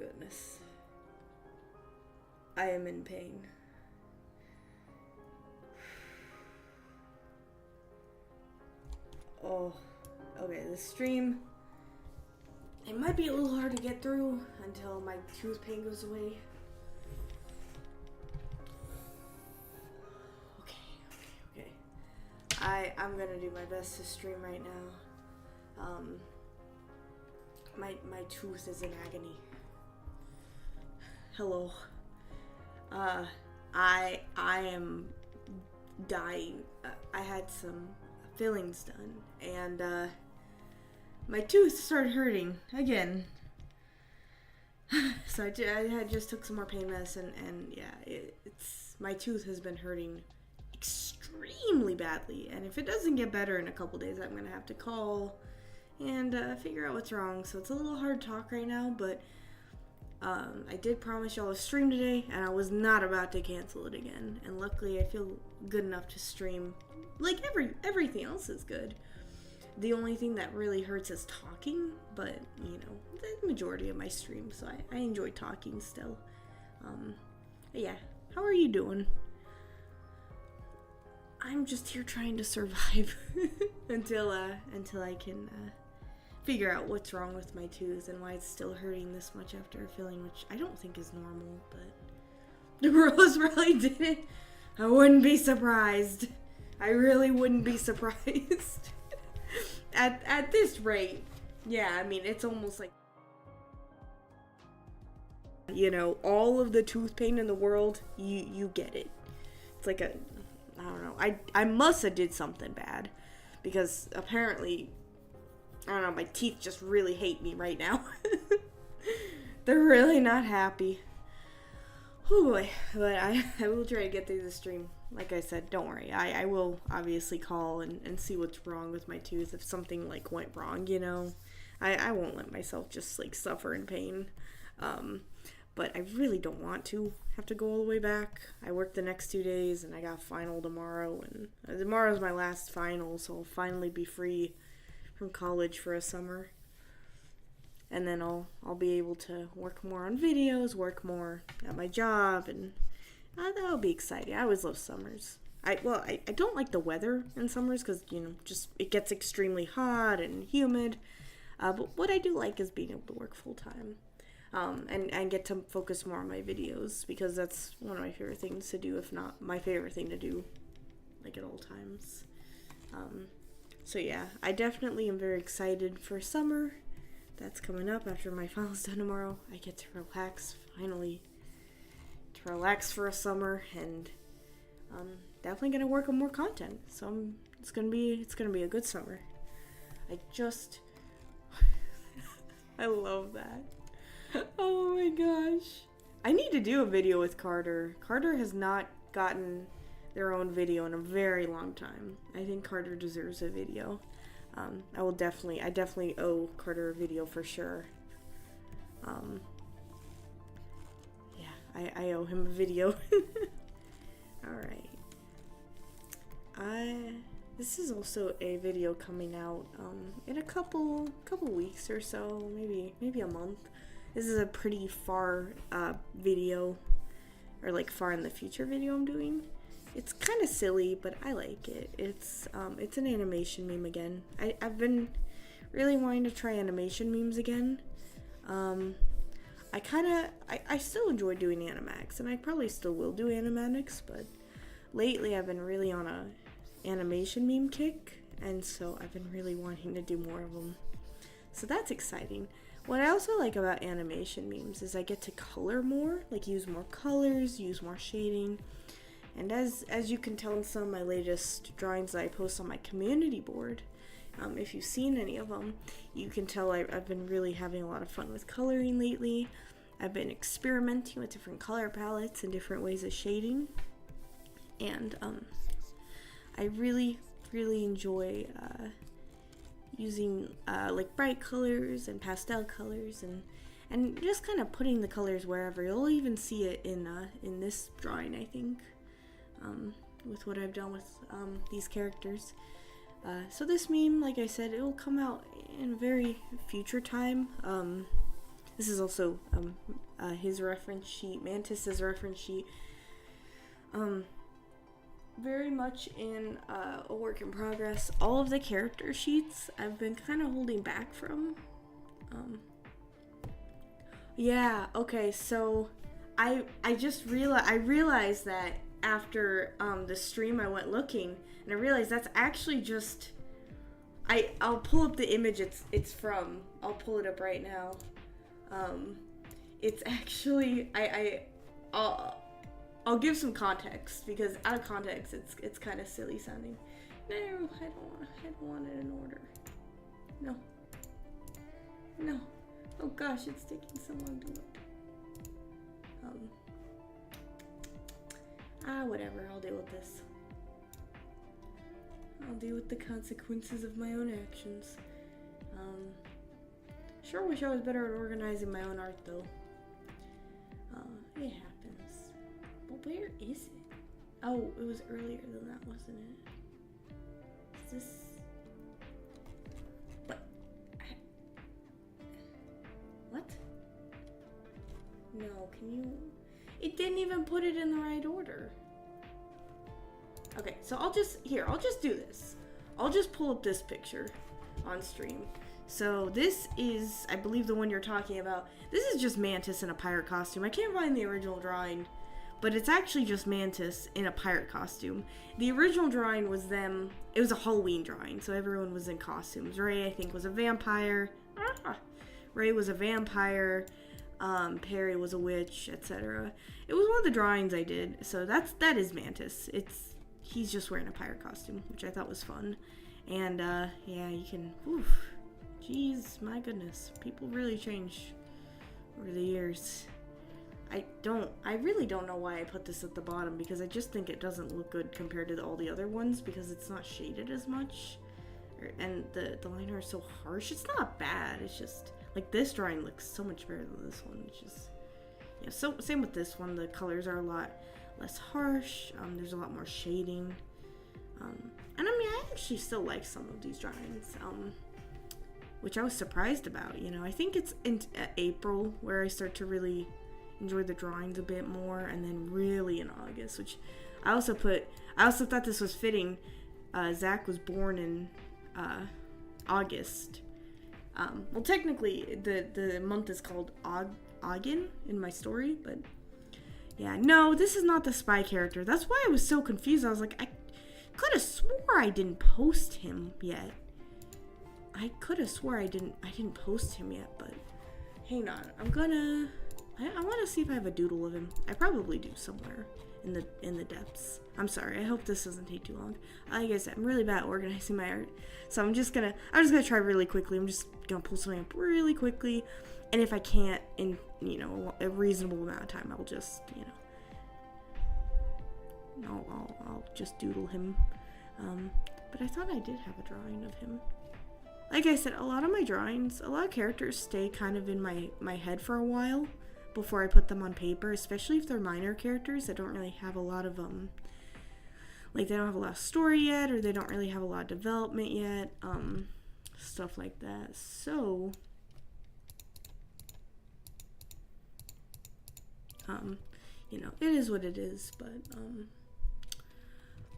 goodness. I am in pain. Oh, okay, the stream, it might be a little hard to get through until my tooth pain goes away. Okay. I'm gonna do my best to stream right now. My tooth is in agony. Hello. I am dying. I had some fillings done, and my tooth started hurting again. So I just took some more pain medicine, and yeah, it's my tooth has been hurting extremely badly, and if it doesn't get better in a couple days, I'm gonna have to call and figure out what's wrong. So it's a little hard to talk right now, but I did promise y'all a stream today, and I was not about to cancel it again. And luckily, I feel good enough to stream. Like everything else is good. The only thing that really hurts is talking, but you know, the majority of my streams, so I enjoy talking still. But yeah, how are you doing? I'm just here trying to survive until I can figure out what's wrong with my tooth and why it's still hurting this much after a filling, which I don't think is normal, but the Rose probably did it. I wouldn't be surprised. I really wouldn't be surprised. At this rate, yeah, I mean, it's almost like, you know, all of the tooth pain in the world, you get it. It's like I don't know, I must have did something bad, because apparently, I don't know, my teeth just really hate me right now. They're really not happy. Oh boy, but I will try to get through the stream. Like I said, don't worry. I will obviously call and see what's wrong with my tooth if something like went wrong, you know. I won't let myself just like suffer in pain. But I really don't want to have to go all the way back. I work the next 2 days and I got final tomorrow, and tomorrow's my last final, so I'll finally be free from college for a summer. And then I'll be able to work more on videos, work more at my job, and that'll be exciting. I always love summers. I don't like the weather in summers because, you know, just it gets extremely hot and humid. But what I do like is being able to work full time, and get to focus more on my videos, because that's one of my favorite things to do, if not my favorite thing to do, like at all times. So yeah, I definitely am very excited for summer. That's coming up after my finals done tomorrow. I get to relax finally. To relax for a summer, and definitely gonna work on more content. So it's gonna be a good summer. I love that. Oh my gosh. I need to do a video with Carter. Carter has not gotten their own video in a very long time. I think Carter deserves a video. I definitely owe Carter a video for sure. Yeah, I owe him a video. Alright. This is also a video coming out in a couple weeks or so, maybe a month. This is a pretty far video, or like far in the future video I'm doing. It's kind of silly, but I like it. It's an animation meme again. I've been really wanting to try animation memes again. I still enjoy doing Animax, and I probably still will do Animatics, but lately I've been really on a animation meme kick, and so I've been really wanting to do more of them. So that's exciting. What I also like about animation memes is I get to color more, like use more colors, use more shading. And as you can tell in some of my latest drawings that I post on my community board, if you've seen any of them, you can tell I've been really having a lot of fun with coloring lately. I've been experimenting with different color palettes and different ways of shading. And I really enjoy using like bright colors and pastel colors, and just kind of putting the colors wherever. You'll even see it in this drawing, I think. With what I've done with these characters. So this meme, like I said, it will come out in a very future time. This is also his reference sheet, Mantis's reference sheet. Very much in a work in progress. All of the character sheets I've been kind of holding back from. Yeah, okay, so I just realized that after the stream I went looking, and I realized that's actually just I'll pull up the image it's from. I'll pull it up right now. It's actually I'll give some context, because out of context it's kind of silly sounding. No, I don't want it in order. No. Oh gosh, it's taking so long to look. Whatever, I'll deal with this. I'll deal with the consequences of my own actions. Sure wish I was better at organizing my own art though. It happens. But where is it? Oh, it was earlier than that, wasn't it? Is this... What? No, can you... It didn't even put it in the right order. Okay, so I'll just do this. I'll just pull up this picture on stream. So this is, I believe, the one you're talking about. This is just Mantis in a pirate costume. I can't find the original drawing, but it's actually just Mantis in a pirate costume. The original drawing was them, it was a Halloween drawing, so everyone was in costumes. Ray, I think, was a vampire. Ray was a vampire. Perry was a witch, etc. It was one of the drawings I did, so that is Mantis. He's just wearing a pirate costume, which I thought was fun. And yeah, you can, jeez, my goodness, people really change over the years. I really don't know why I put this at the bottom, because I just think it doesn't look good compared to all the other ones, because it's not shaded as much, and the liner is so harsh. It's not bad, it's just, like, this drawing looks so much better than this one, which is, yeah, so same with this one. The colors are a lot less harsh, there's a lot more shading, and I mean, I actually still like some of these drawings, which I was surprised about, you know. I think it's in April where I start to really enjoy the drawings a bit more, and then really in August, which I also thought this was fitting. Zach was born in August. Well, technically the month is called Ogden in my story, but yeah, no, this is not the spy character. That's why I was so confused. I was like, I could have swore I didn't post him yet. I could have swore I didn't post him yet, but hang on. I want to see if I have a doodle of him. I probably do somewhere in the depths. I'm sorry. I hope this doesn't take too long. Like I said, I'm really bad at organizing my art, so I'm just gonna try really quickly. I'm just gonna pull something up really quickly, and if I can't in a reasonable amount of time, I'll just I'll just doodle him. But I thought I did have a drawing of him. Like I said, a lot of my drawings, a lot of characters stay kind of in my head for a while before I put them on paper, especially if they're minor characters that don't really have a lot of like, they don't have a lot of story yet, or they don't really have a lot of development yet, stuff like that. So it is what it is, but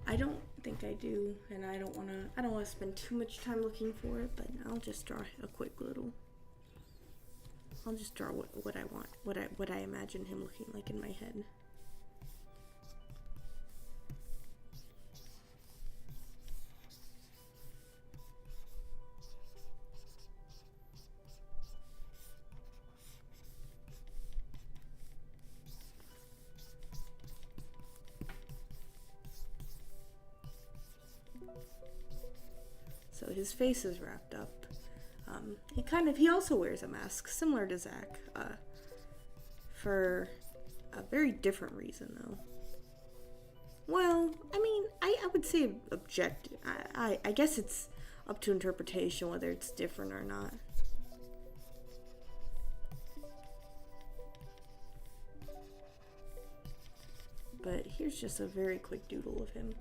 I don't think I do, and I don't want to spend too much time looking for it, but I'll just draw a quick little. I'll just draw what I want, what I imagine him looking like in my head. So his face is wrapped up. He also wears a mask, similar to Zach, for a very different reason, though. Well, I mean, I would say objective. I guess it's up to interpretation whether it's different or not. But here's just a very quick doodle of him.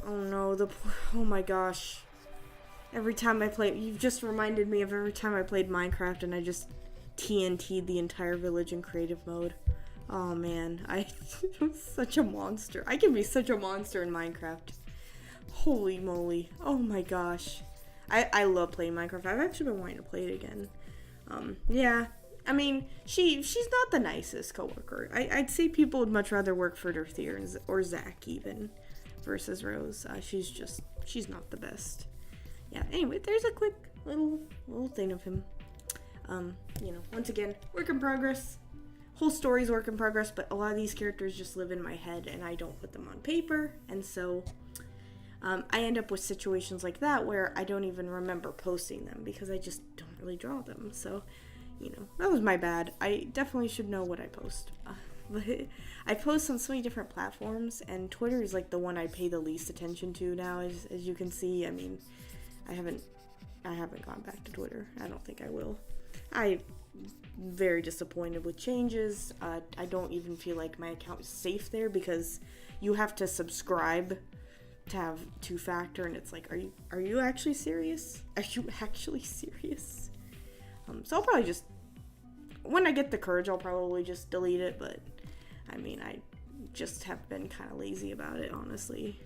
Oh no, oh my gosh. Every time I play, you've just reminded me of every time I played Minecraft and I just TNT'd the entire village in creative mode. Oh man, I'm such a monster. I can be such a monster in Minecraft. Holy moly. Oh my gosh. I love playing Minecraft. I've actually been wanting to play it again. Yeah. I mean, she's not the nicest coworker. I'd say people would much rather work for Dorothea or Zach even versus Rose. She's not the best. Yeah, anyway, there's a quick little thing of him. Once again, work in progress. Whole story's work in progress, but a lot of these characters just live in my head and I don't put them on paper, and so I end up with situations like that where I don't even remember posting them because I just don't really draw them. So, that was my bad. I definitely should know what I post. But I post on so many different platforms, and Twitter is like the one I pay the least attention to now, as you can see. I mean, I haven't gone back to Twitter. I don't think I will. I'm very disappointed with changes. I don't even feel like my account is safe there because you have to subscribe to have two-factor, and it's like, are you actually serious? Are you actually serious? So I'll probably just, when I get the courage, I'll probably just delete it, but I mean, I just have been kind of lazy about it, honestly.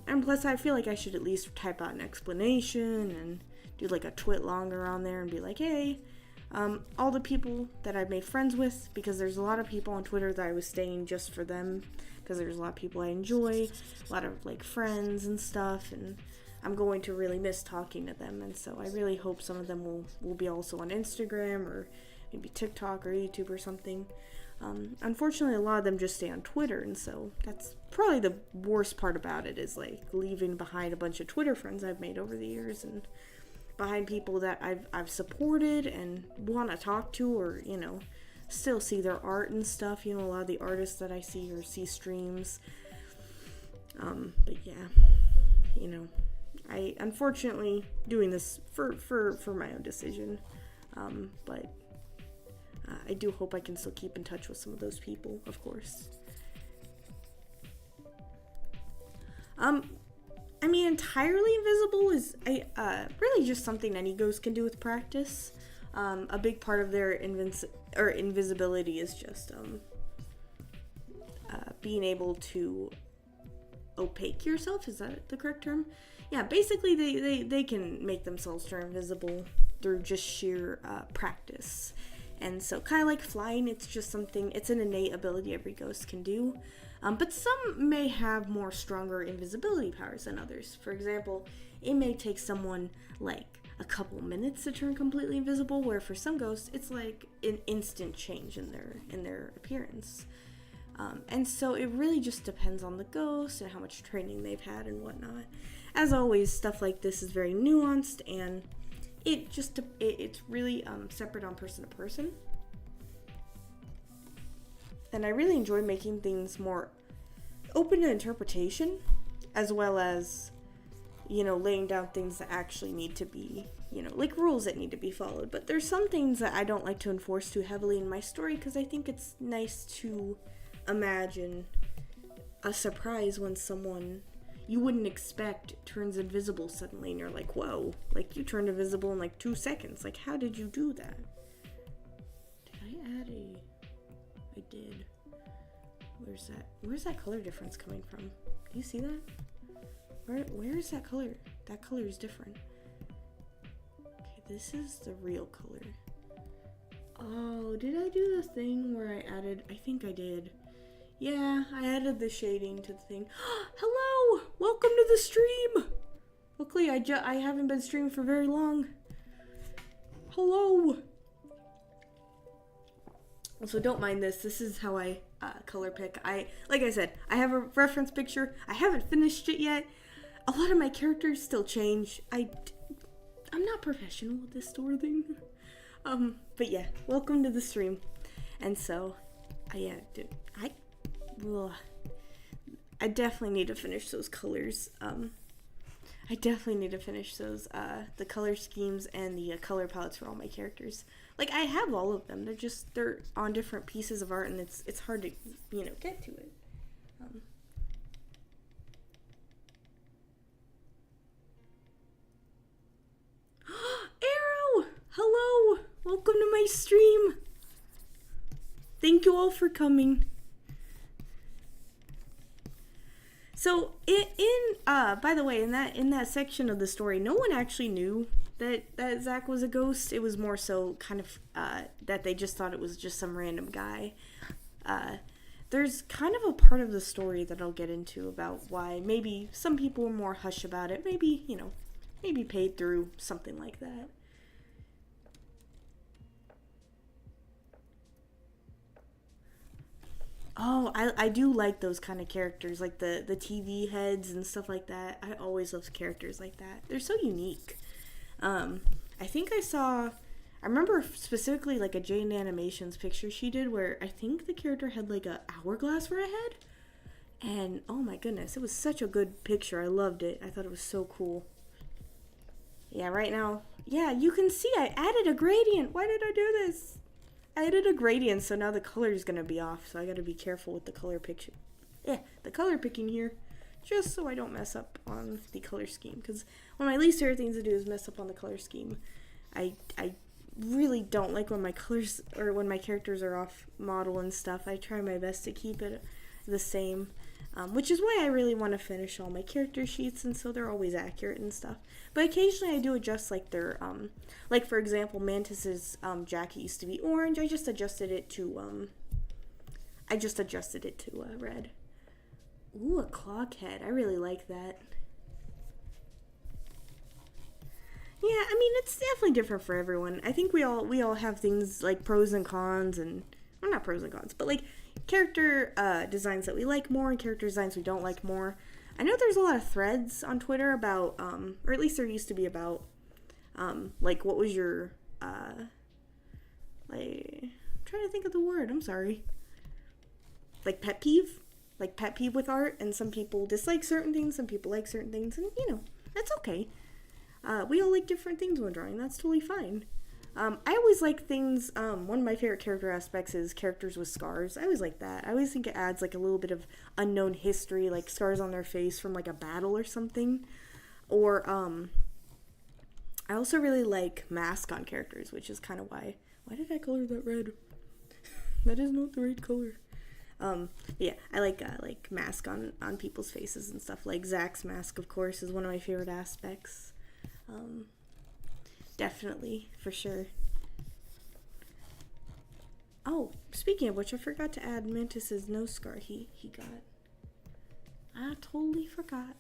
And plus, I feel like I should at least type out an explanation and do like a twit longer on there and be like, hey, all the people that I've made friends with, because there's a lot of people on Twitter that I was staying just for them, because there's a lot of people I enjoy, a lot of like friends and stuff, and I'm going to really miss talking to them, and so I really hope some of them will be also on Instagram or maybe TikTok or YouTube or something. Unfortunately, a lot of them just stay on Twitter, and so that's probably the worst part about it, is like leaving behind a bunch of Twitter friends I've made over the years, and behind people that I've supported and want to talk to, or still see their art and stuff. A lot of the artists that I see or see streams. But yeah, I unfortunately doing this for my own decision. But I do hope I can still keep in touch with some of those people, of course. I mean, entirely invisible is really just something any ghost can do with practice. A big part of their invisibility is just being able to opaque yourself. Is that the correct term? Yeah, basically they can make themselves turn invisible through just sheer practice. And so kind of like flying, it's an innate ability every ghost can do. But some may have more stronger invisibility powers than others. For example, it may take someone like a couple minutes to turn completely invisible, where for some ghosts it's like an instant change in their appearance. And so it really just depends on the ghost and how much training they've had and whatnot. As always, stuff like this is very nuanced, and it's really separate on person to person. And I really enjoy making things more open to interpretation, as well as, laying down things that actually need to be, like rules that need to be followed. But there's some things that I don't like to enforce too heavily in my story, because I think it's nice to imagine a surprise when someone you wouldn't expect turns invisible suddenly, and you're like, whoa, like you turned invisible in like 2 seconds. Like, how did you do that? Did I add I did. Where's that color difference coming from? Do you see that? Where is that color? That color is different. Okay, this is the real color. Oh, did I do the thing where I think I did. Yeah, I added the shading to the thing. Hello! Welcome to the stream! Luckily, I haven't been streaming for very long. Hello! So don't mind this. This is how I color pick. Like I said, I have a reference picture. I haven't finished it yet. A lot of my characters still change. I'm not professional with this sort of thing. But yeah, welcome to the stream. And so, I definitely need to finish those colors. I definitely need to finish those, the color schemes and the color palettes for all my characters. Like, I have all of them. They're on different pieces of art, and it's hard to, get to it. Arrow! Hello! Welcome to my stream. Thank you all for coming. So by the way, in that section of the story, no one actually knew that Zach was a ghost. It was more so kind of that they just thought it was just some random guy. There's kind of a part of the story that I'll get into about why maybe some people were more hush about it. Maybe, maybe paid through, something like that. Oh, I do like those kind of characters, like the TV heads and stuff like that. I always love characters like that. They're so unique. I think I remember specifically like a Jane Animations picture she did where I think the character had like a hourglass for a head. And oh my goodness, it was such a good picture. I loved it. I thought it was so cool. Yeah, right now, yeah, you can see I added a gradient. Why did I do this? I added a gradient, so now the color is going to be off, so I got to be careful with the color picture. Yeah, the color picking here, just so I don't mess up on the color scheme, because one of my least favorite things to do is mess up on the color scheme. I really don't like when my colors, or when my characters are off model and stuff. I try my best to keep it the same, which is why I really want to finish all my character sheets, and so they're always accurate and stuff. But occasionally I do adjust, like, their, like, for example, Mantis's, jacket used to be orange. I just adjusted it to, red. Ooh, a clock head. I really like that. Yeah, I mean, it's definitely different for everyone. I think we all have things like pros and cons, and, well, not pros and cons, but, like, character designs that we like more and character designs we don't like more. I know there's a lot of threads on Twitter about, or at least there used to be about, like, what was your, like, I'm trying to think of the word, I'm sorry. Like, pet peeve? Like, pet peeve with art, and some people dislike certain things, some people like certain things, and, that's okay. We all like different things when drawing, that's totally fine. I always like things, one of my favorite character aspects is characters with scars. I always like that. I always think it adds, like, a little bit of unknown history, like scars on their face from, like, a battle or something. Or, I also really like mask on characters, which is kind of why did I color that red? That is not the right color. Yeah, I like mask on people's faces and stuff. Like, Zach's mask, of course, is one of my favorite aspects. Definitely, for sure. Oh, speaking of which, I forgot to add Mantis's nose scar he got. I totally forgot.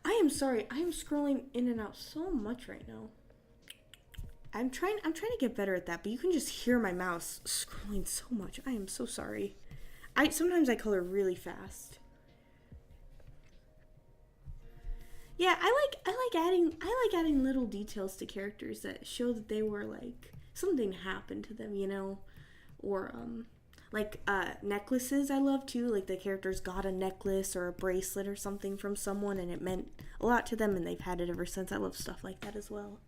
I am sorry. I am scrolling in and out so much right now. I'm trying to get better at that, but you can just hear my mouse scrolling so much. I am so sorry. Sometimes I color really fast. Yeah, I like adding little details to characters that show that they were, like, something happened to them, or like necklaces I love too. Like, the characters got a necklace or a bracelet or something from someone and it meant a lot to them and they've had it ever since. I love stuff like that as well.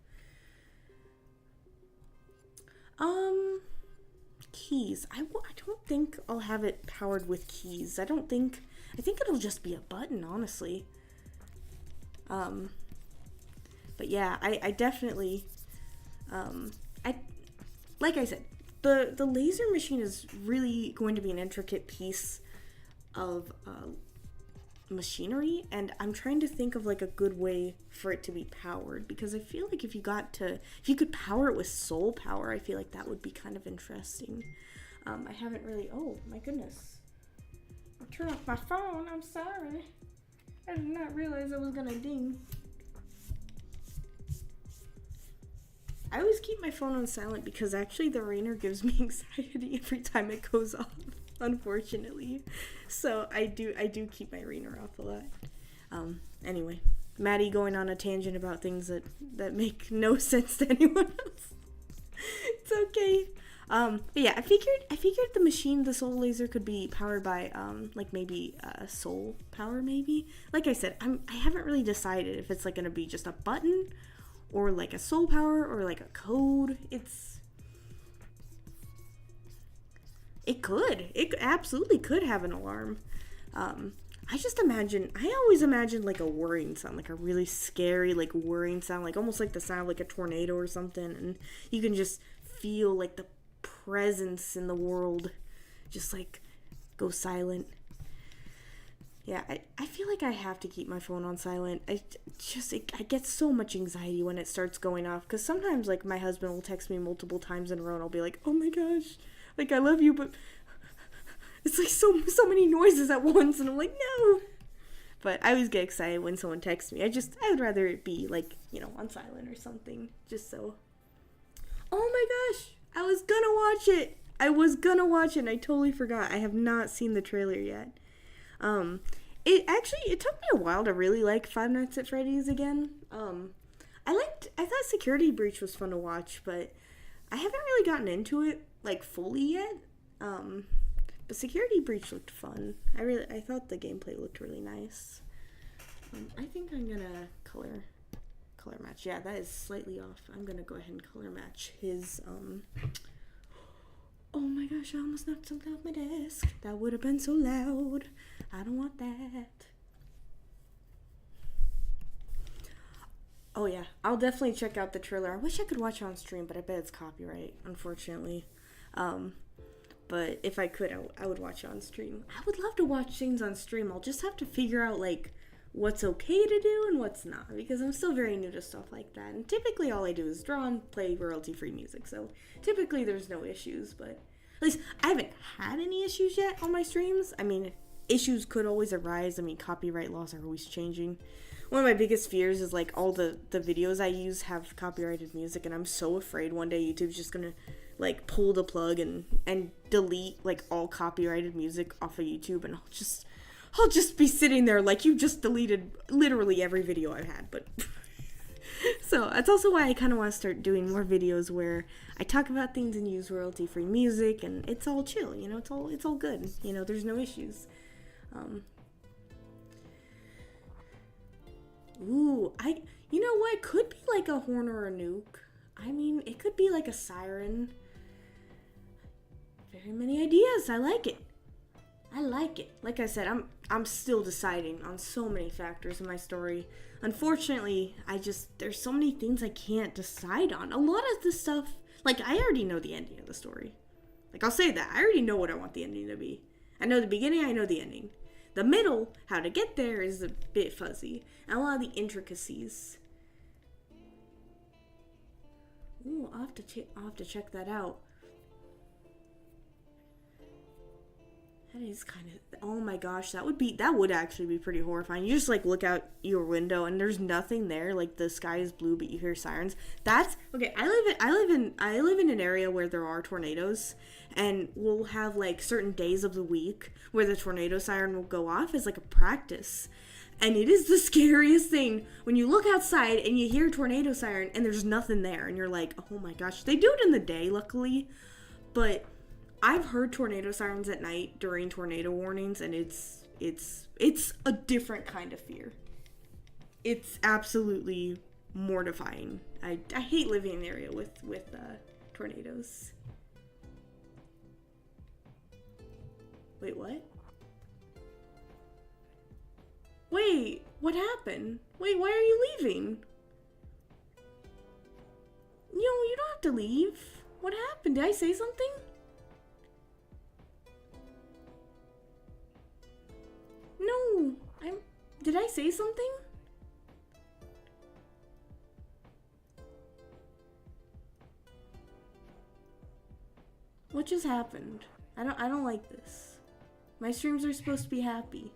Keys. I don't think I'll have it powered with keys. I think it'll just be a button, honestly. But yeah, I definitely, like I said, the laser machine is really going to be an intricate piece of, machinery, and I'm trying to think of, like, a good way for it to be powered, because I feel like if you could power it with soul power, I feel like that would be kind of interesting. I haven't really, oh my goodness. I'll turn off my phone, I'm sorry. I did not realize I was gonna ding. I always keep my phone on silent because actually the ringer gives me anxiety every time it goes off, unfortunately. So I do keep my ringer off a lot. Anyway, Maddie going on a tangent about things that make no sense to anyone else. It's okay. But yeah, I figured the soul laser could be powered by, like, maybe, soul power, maybe? Like I said, I haven't really decided if it's, like, gonna be just a button, or, like, a soul power, or, like, a code. It absolutely could have an alarm. I always imagine like a whirring sound, like a really scary, like whirring sound, like almost like the sound of like a tornado or something. And you can just feel like the presence in the world just like go silent. Yeah, I feel like I have to keep my phone on silent. I get so much anxiety when it starts going off. Because sometimes, like, my husband will text me multiple times in a row and I'll be like, oh my gosh, like, I love you, but it's like so many noises at once. And I'm like, no. But I always get excited when someone texts me. I would rather it be, like, on silent or something. Just so. Oh my gosh, I was gonna watch it and I totally forgot. I have not seen the trailer yet. It took me a while to really like Five Nights at Freddy's again. I thought Security Breach was fun to watch, but I haven't really gotten into it, like, fully yet. But Security Breach looked fun. I thought the gameplay looked really nice. I think I'm gonna color match. Yeah, that is slightly off. I'm gonna go ahead and color match his, oh my gosh, I almost knocked something off my desk. That would have been so loud. I don't want that. Oh yeah, I'll definitely check out the trailer. I wish I could watch it on stream, but I bet it's copyright, unfortunately. But if I could, I would watch it on stream. I would love to watch things on stream. I'll just have to figure out, like, what's okay to do and what's not, because I'm still very new to stuff like that. And typically all I do is draw and play royalty-free music, so typically there's no issues, but at least I haven't had any issues yet on my streams. I mean, issues could always arise. I mean, copyright laws are always changing. One of my biggest fears is, like, all the videos I use have copyrighted music, and I'm so afraid one day YouTube's just gonna, like, pull the plug and delete, like, all copyrighted music off of YouTube, and I'll just be sitting there like, you just deleted literally every video I've had. But so that's also why I kind of want to start doing more videos where I talk about things and use royalty-free music, and it's all chill, it's all good, there's no issues. Ooh, you know what, could be like a horn or a nuke. I mean, it could be like a siren. Very many ideas. I like it. Like I said, I'm still deciding on so many factors in my story. Unfortunately, there's so many things I can't decide on. A lot of the stuff, like, I already know the ending of the story. Like, I'll say that. I already know what I want the ending to be. I know the beginning, I know the ending. The middle, how to get there, is a bit fuzzy. And a lot of the intricacies. Ooh, I'll have to check that out. That is kind of, oh my gosh, that would actually be pretty horrifying. You just, like, look out your window and there's nothing there, like, the sky is blue but you hear sirens. That's okay. I live in an area where there are tornadoes, and we'll have, like, certain days of the week where the tornado siren will go off as, like, a practice. And it is the scariest thing when you look outside and you hear a tornado siren and there's nothing there, and you're like, oh my gosh. They do it in the day, luckily, but I've heard tornado sirens at night during tornado warnings, and it's a different kind of fear. It's absolutely mortifying. I hate living in an area with tornadoes. Wait, what? Wait, what happened? Wait, why are you leaving? You don't have to leave. What happened? Did I say something? No, did I say something? What just happened? I don't like this. My streams are supposed to be happy.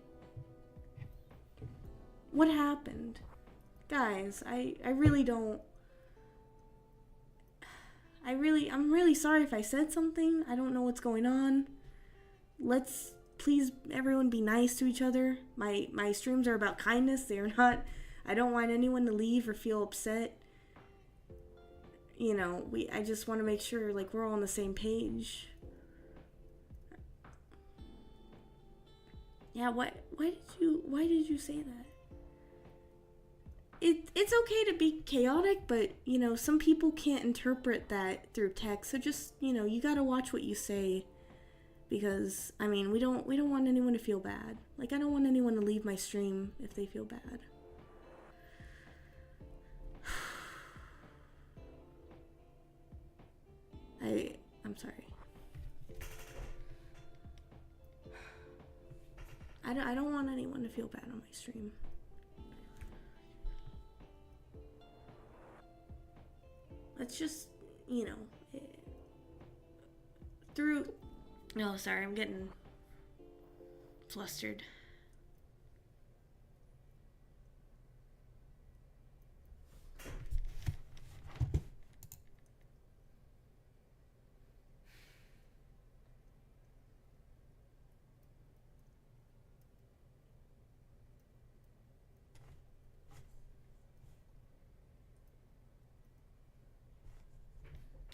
What happened? Guys, I'm really sorry if I said something. I don't know what's going on. Let's please everyone be nice to each other. My streams are about kindness. They are not, I don't want anyone to leave or feel upset. I just want to make sure, like, we're all on the same page. Yeah, why did you say that? It's okay to be chaotic, but, some people can't interpret that through text, so just, you gotta watch what you say. because I mean, we don't want anyone to feel bad. Like, I don't want anyone to leave my stream if they feel bad. I'm sorry. I don't want anyone to feel bad on my stream. Let's just, through... No, sorry, I'm getting flustered.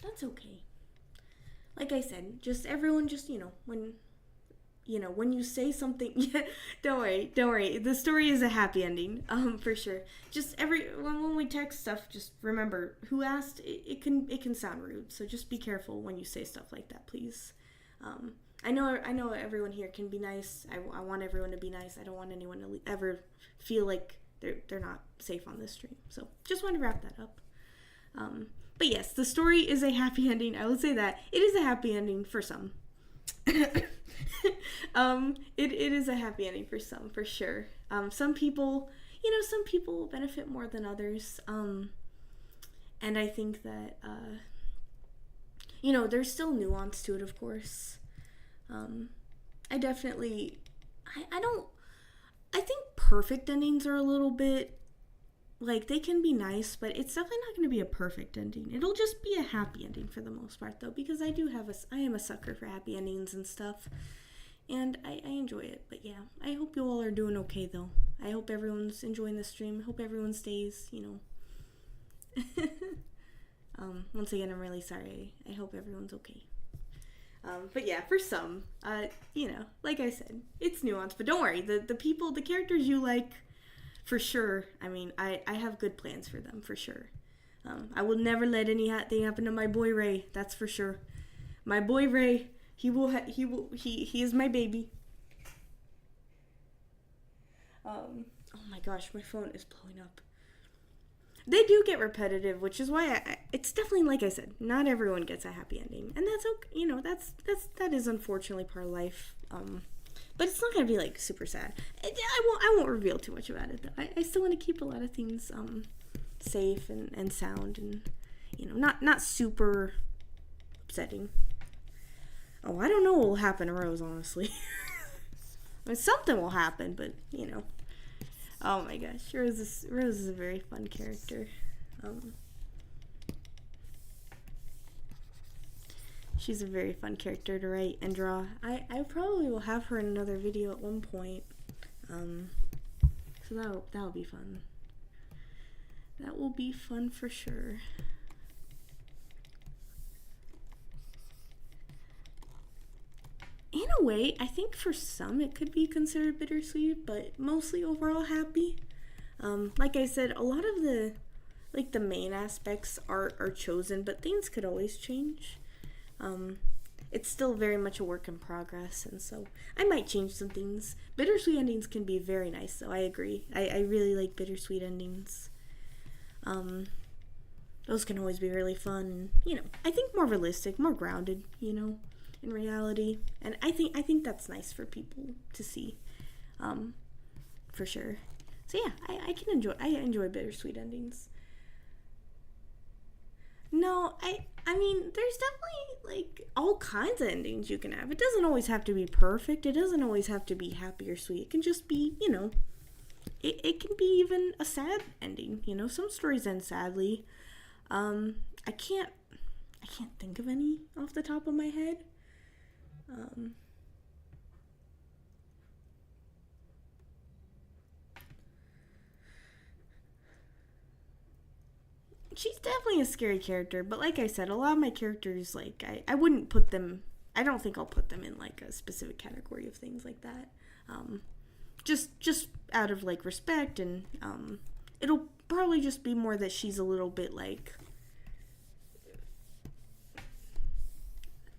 That's okay. Like I said, just everyone just, when you say something, yeah, don't worry. The story is a happy ending, for sure. Just when we text stuff, just remember who asked. It can sound rude, so just be careful when you say stuff like that, please. I know everyone here can be nice. I want everyone to be nice. I don't want anyone to ever feel like they're not safe on this stream. So just want to wrap that up. But yes, the story is a happy ending. I will say that. It is a happy ending for some. It is a happy ending for some, for sure. Some people will benefit more than others. And I think that, there's still nuance to it, of course. I think perfect endings are a little bit, like, they can be nice, but it's definitely not going to be a perfect ending. It'll just be a happy ending for the most part, though, because I am a sucker for happy endings and stuff, and I enjoy it. But yeah, I hope you all are doing okay, though. I hope everyone's enjoying the stream. I hope everyone stays, once again, I'm really sorry. I hope everyone's okay. But yeah, for some, like I said, it's nuanced, but don't worry. The characters you like, for sure, I mean, I have good plans for them, for sure. I will never let anything happen to my boy Ray, that's for sure. My boy Ray, he is my baby. Oh my gosh, my phone is blowing up. They do get repetitive, which is why it's definitely, like I said, not everyone gets a happy ending, and that's okay. That is unfortunately part of life. But it's not gonna be like super sad. I won't reveal too much about it though. I still want to keep a lot of things safe and sound, and not super upsetting. Oh, I don't know what will happen to Rose, honestly. I mean, something will happen, but oh my gosh, Rose is a very fun character. She's a very fun character to write and draw. I probably will have her in another video at one point. So that'll be fun. That will be fun for sure. In a way, I think for some it could be considered bittersweet, but mostly overall happy. Like I said, a lot of the main aspects are chosen, but things could always change. It's still very much a work in progress, and so I might change some things. Bittersweet endings can be very nice, though, I agree. I really like bittersweet endings. Those can always be really fun, I think more realistic, more grounded, in reality. And I think that's nice for people to see, for sure. So yeah, I enjoy bittersweet endings. No, I mean, there's definitely, all kinds of endings you can have. It doesn't always have to be perfect. It doesn't always have to be happy or sweet. It can just be, it can be even a sad ending. Some stories end sadly. I can't think of any off the top of my head. She's definitely a scary character, but like I said, a lot of my characters, I wouldn't put them, I don't think I'll put them in, a specific category of things like that. Just out of, respect, and, it'll probably just be more that she's a little bit, I'm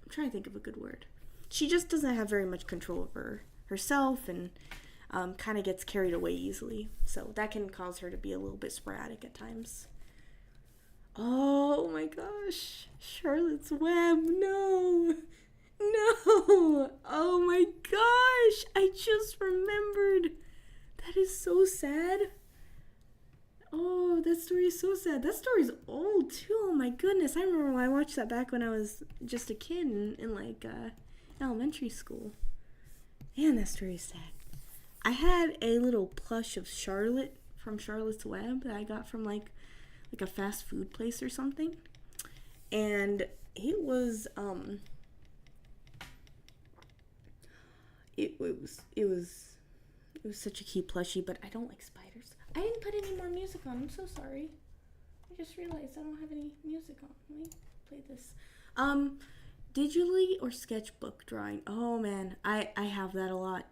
trying to think of a good word. she just doesn't have very much control over herself, and kind of gets carried away easily. So that can cause her to be a little bit sporadic at times. Oh my gosh, Charlotte's Web, no. No! Oh my gosh! I just remembered! That is so sad. Oh, that story is so sad. That story's old too. Oh my goodness. I remember when I watched that back when I was just a kid in like elementary school. Man, that story is sad. I had a little plush of Charlotte from Charlotte's Web that I got from like a fast food place or something. And it was it was such a cute plushie, but I don't like spiders. I didn't put any more music on. I'm so sorry. I just realized I don't have any music on. Let me play this. Digitally or sketchbook drawing? Oh man, I have that a lot.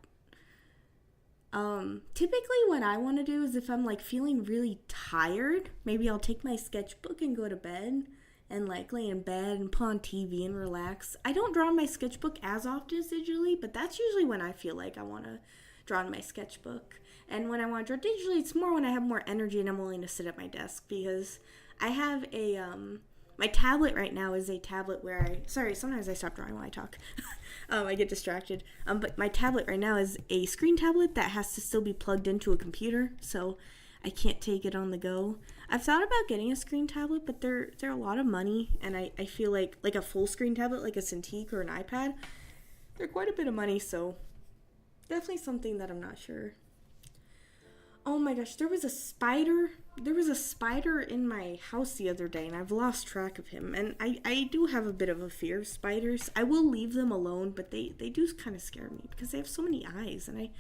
Typically what I want to do is if I'm like feeling really tired, maybe I'll take my sketchbook and go to bed and like lay in bed and put on TV and relax. I don't draw in my sketchbook as often as digitally, but that's usually when I feel like I want to draw in my sketchbook. And when I want to draw digitally, it's more when I have more energy and I'm willing to sit at my desk, because I have a my tablet right now is a tablet where sometimes I stop drawing when I talk. I get distracted. But my tablet right now is a screen tablet that has to still be plugged into a computer, so I can't take it on the go. I've thought about getting a screen tablet, but they're a lot of money, and I feel like a full screen tablet, like a Cintiq or an iPad, they're quite a bit of money, so definitely something that I'm not sure. Oh my gosh, there was a spider in my house the other day, and I've lost track of him. And I do have a bit of a fear of spiders. I will leave them alone, but they do kind of scare me because they have so many eyes, and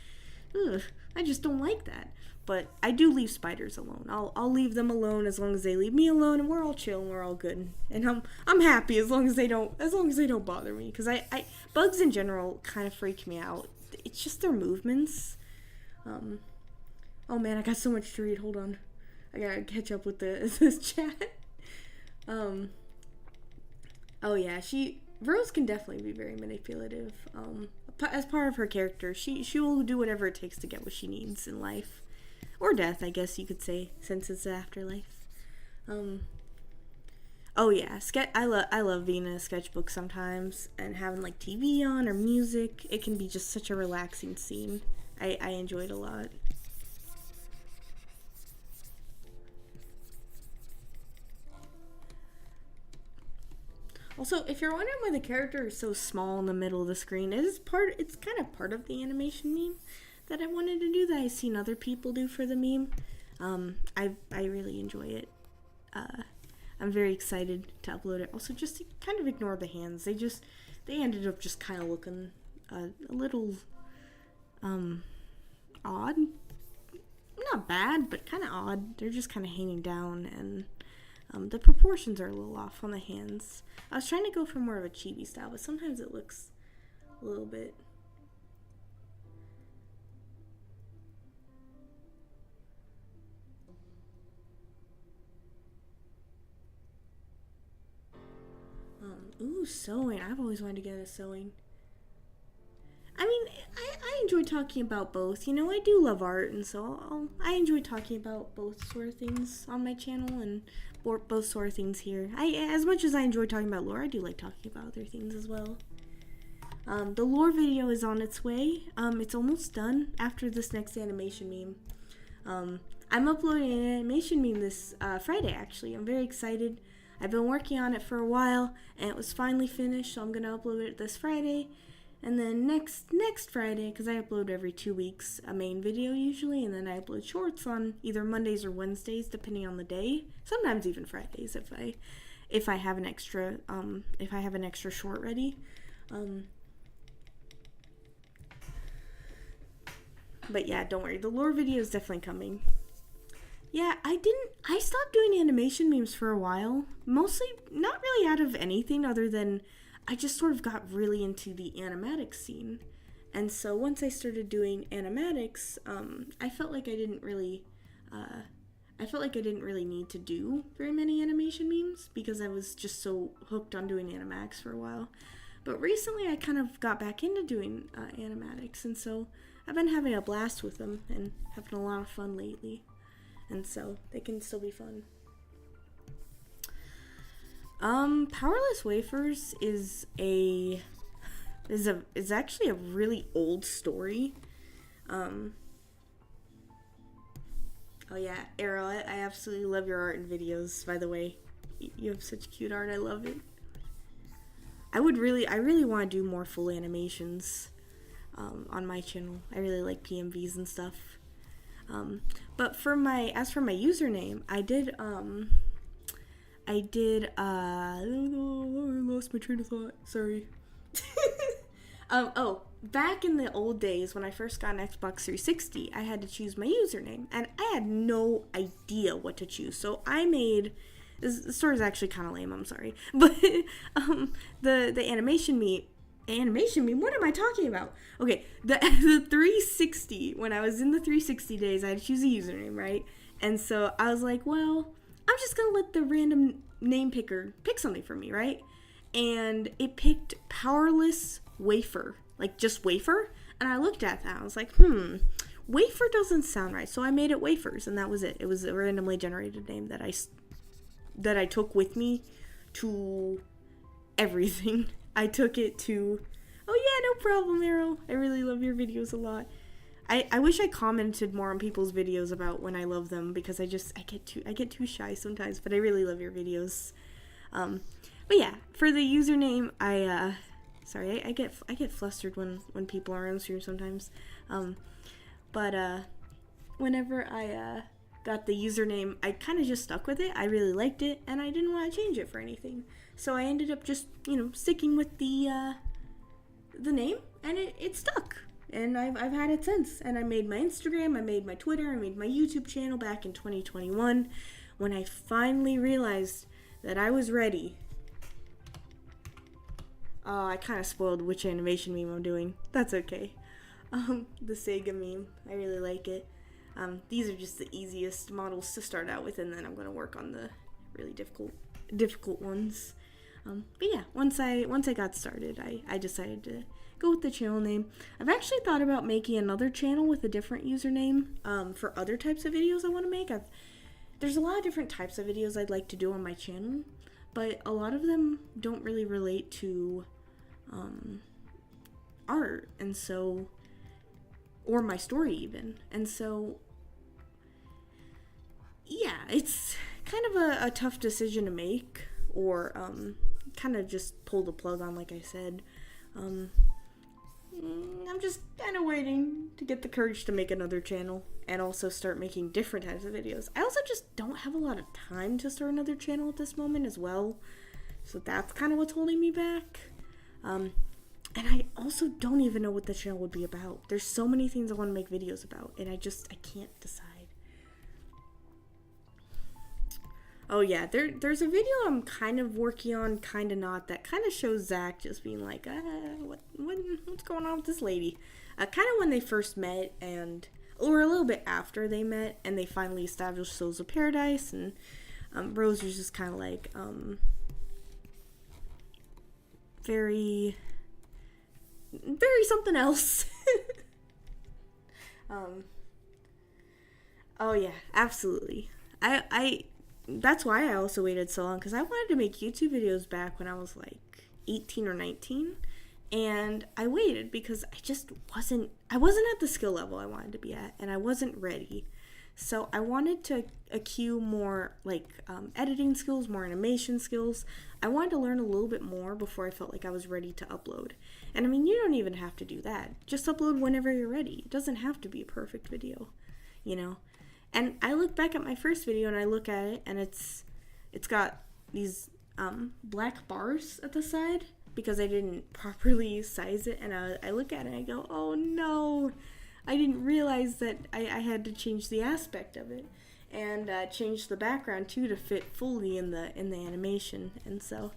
I just don't like that. But I do leave spiders alone. I'll leave them alone as long as they leave me alone, and we're all chill and we're all good. And I'm happy as long as they don't bother me, because I bugs in general kind of freak me out. It's just their movements. Oh man, I got so much to read. Hold on. I gotta catch up with this chat. Oh yeah, Rose can definitely be very manipulative. As part of her character, she will do whatever it takes to get what she needs in life. Or death, I guess you could say, since it's the afterlife. Oh yeah, I love being in a sketchbook sometimes and having like TV on or music. It can be just such a relaxing scene. I enjoy it a lot. Also, if you're wondering why the character is so small in the middle of the screen, it's kind of part of the animation meme that I wanted to do, that I've seen other people do for the meme. I really enjoy it. I'm very excited to upload it. Also, just to kind of ignore the hands. They ended up just kind of looking a little odd. Not bad, but kind of odd. They're just kind of hanging down, and the proportions are a little off on the hands. I was trying to go for more of a chibi style, but sometimes it looks a little bit. Ooh, sewing. I've always wanted to get into sewing. I mean, I enjoy talking about both. You know, I do love art, and so I enjoy talking about both sort of things on my channel and both sort of things here. As much as I enjoy talking about lore, I do like talking about other things as well. The lore video is on its way. It's almost done after this next animation meme. I'm uploading an animation meme this Friday, actually. I'm very excited. I've been working on it for a while, and it was finally finished, so I'm going to upload it this Friday. And then next Friday, because I upload every 2 weeks, a main video usually, and then I upload shorts on either Mondays or Wednesdays, depending on the day. Sometimes even Fridays if I have an extra short ready. But yeah, don't worry, the lore video is definitely coming. Yeah, I stopped doing animation memes for a while. Mostly, not really out of anything other than I just sort of got really into the animatics scene. And so once I started doing animatics, I felt like I didn't really need to do very many animation memes because I was just so hooked on doing animatics for a while. But recently I kind of got back into doing animatics, and so I've been having a blast with them and having a lot of fun lately. And so they can still be fun. Powerless Wafers is actually a really old story. Oh yeah, Arrow, I absolutely love your art and videos, by the way. You have such cute art, I love it. I really want to do more full animations on my channel. I really like PMVs and stuff. But as for my username, I lost my train of thought, sorry. Back in the old days when I first got an Xbox 360, I had to choose my username, and I had no idea what to choose. So I made, the story's actually kind of lame, I'm sorry, but the animation meme, what am I talking about? Okay, the 360, when I was in the 360 days, I had to choose a username, right? And so I was like, well, I'm just gonna let the random name picker pick something for me, right? And it picked Powerless Wafer, like just wafer. And I looked at that, I was like, wafer doesn't sound right. So I made it Wafers, and that was it. It was a randomly generated name that I took with me to everything. I took it to, oh yeah, no problem, Arrow. I really love your videos a lot. I wish I commented more on people's videos about when I love them, because I get too shy sometimes, but I really love your videos. But yeah, for the username, I get flustered when people are on stream sometimes. But whenever I got the username, I kind of just stuck with it. I really liked it, and I didn't want to change it for anything. So I ended up just, sticking with the name, and it stuck. And I've had it since. And I made my Instagram, I made my Twitter, I made my YouTube channel back in 2021 when I finally realized that I was ready. Oh, I kind of spoiled which animation meme I'm doing. That's okay. The Sega meme. I really like it. These are just the easiest models to start out with, and then I'm going to work on the really difficult ones. But yeah, once I got started, I decided to go with the channel name. I've actually thought about making another channel with a different username for other types of videos I want to make. There's a lot of different types of videos I'd like to do on my channel, but a lot of them don't really relate to art, and so, or my story even. And so, yeah, it's kind of a tough decision to make, or kind of just pull the plug on, like I said. I'm just kind of waiting to get the courage to make another channel and also start making different types of videos. I also just don't have a lot of time to start another channel at this moment as well, so that's kind of what's holding me back. And I also don't even know what the channel would be about. There's so many things I want to make videos about, and I can't decide. Oh yeah, there's a video I'm kind of working on, kind of not, that kind of shows Zach just being like, what's going on with this lady? Kind of when they first met, or a little bit after they met, and they finally established Souls of Paradise, and Rose was just kind of like, very something else. Oh yeah, absolutely. That's why I also waited so long, because I wanted to make YouTube videos back when I was like 18 or 19, and I waited because I wasn't at the skill level I wanted to be at, and I wasn't ready. So I wanted to accrue more editing skills, more animation skills. I wanted to learn a little bit more before I felt like I was ready to upload. And I mean, you don't even have to do that. Just upload whenever you're ready. It doesn't have to be a perfect video, And I look back at my first video and I look at it, and it's got these black bars at the side because I didn't properly size it. And I look at it and I go, oh no, I didn't realize that I had to change the aspect of it and change the background too to fit fully in the animation. And so,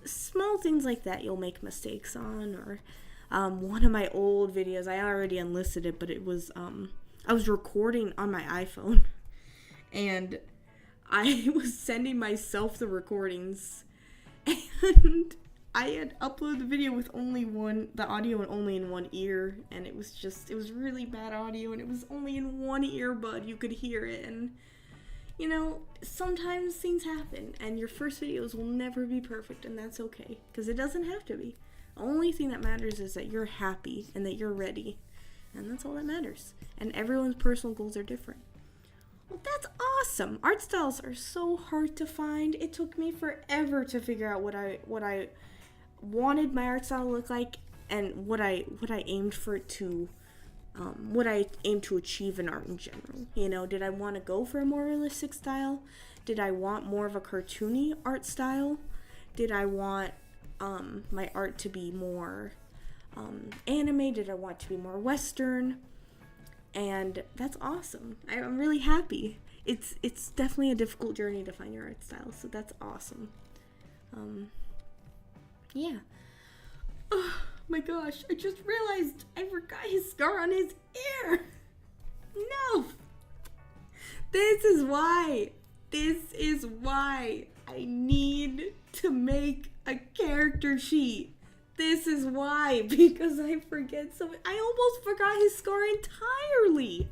small things like that you'll make mistakes on. Or one of my old videos, I already unlisted it, but it was I was recording on my iPhone, and I was sending myself the recordings, and I had uploaded the video with the audio and only in one ear, and it was really bad audio, and it was only in one earbud you could hear it, and sometimes things happen, and your first videos will never be perfect, and that's okay, because it doesn't have to be. The only thing that matters is that you're happy and that you're ready, and that's all that matters, and everyone's personal goals are different. Well, that's awesome. Art styles are so hard to find. It took me forever to figure out what I wanted my art style to look like, and what I aimed for it to, what I aimed to achieve in art in general. Did I want to go for a more realistic style? Did I want more of a cartoony art style? Did I want my art to be more anime? Did I want it to be more Western? And that's awesome. I'm really happy. It's definitely a difficult journey to find your art style, so that's awesome. Yeah. Oh my gosh, I just realized I forgot his scar on his ear. No. This is why I need to make a character sheet. This is why, because I forget so much. I almost forgot his scar entirely.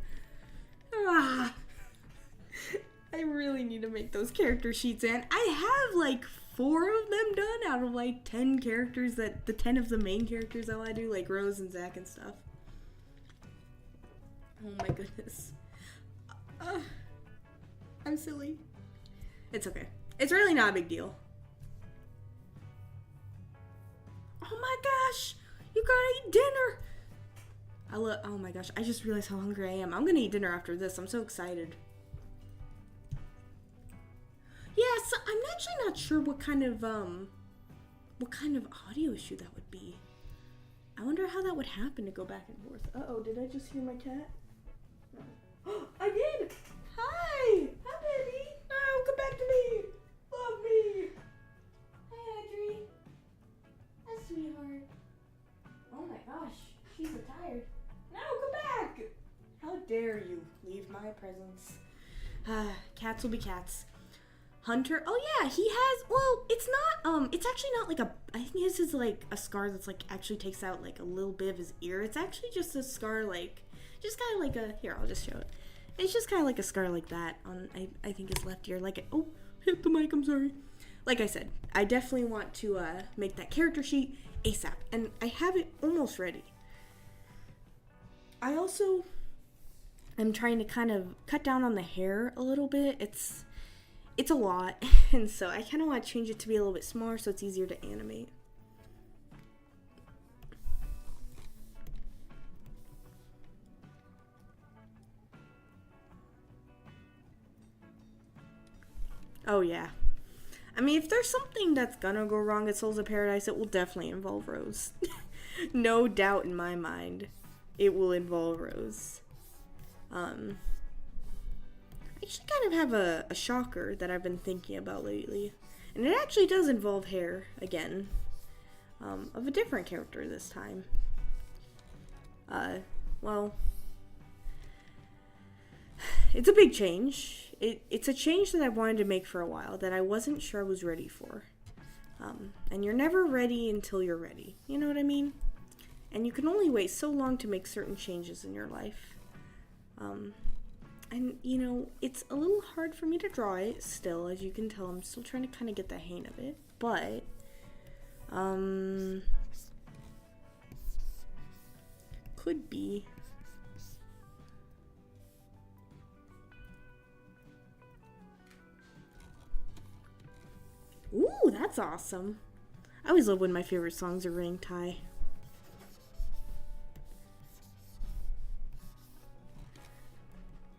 I really need to make those character sheets, and I have like 4 of them done out of like 10 characters, the 10 of the main characters I want to do, like Rose and Zach and stuff. Oh my goodness. I'm silly. It's okay. It's really not a big deal. Oh my gosh, you gotta eat dinner. Oh my gosh, I just realized how hungry I am. I'm gonna eat dinner after this. I'm so excited. Yeah, so I'm actually not sure what kind of audio issue that would be. I wonder how that would happen to go back and forth. Uh-oh, did I just hear my cat? No. I did! Hi! Hi, baby! Oh, come back to me! Love me! Hi, Audrey. Hi, sweetheart. Oh my gosh, she's retired. No, come back! How dare you leave my presence? Cats will be cats. Hunter, oh yeah, he has, well, it's actually not like I think this is like a scar that's like actually takes out like a little bit of his ear. It's actually just a scar just kind of like here, I'll just show it. It's just kind of like a scar like that on, I think his left ear, oh, hit the mic, I'm sorry. Like I said, I definitely want to make that character sheet ASAP, and I have it almost ready. I also am trying to kind of cut down on the hair a little bit. It's a lot, and so I kind of want to change it to be a little bit smaller so it's easier to animate. Oh yeah. I mean, if there's something that's gonna go wrong at Souls of Paradise, it will definitely involve Rose. No doubt in my mind, it will involve Rose. I actually kind of have a shocker that I've been thinking about lately. And it actually does involve hair, again. Of a different character this time. Well, it's a big change. It's a change that I've wanted to make for a while, that I wasn't sure I was ready for. And you're never ready until you're ready. You know what I mean? And you can only wait so long to make certain changes in your life. And, it's a little hard for me to draw it still, as you can tell. I'm still trying to kind of get the hang of it. But, could be. Ooh, that's awesome. I always love when my favorite songs are Ring Tai.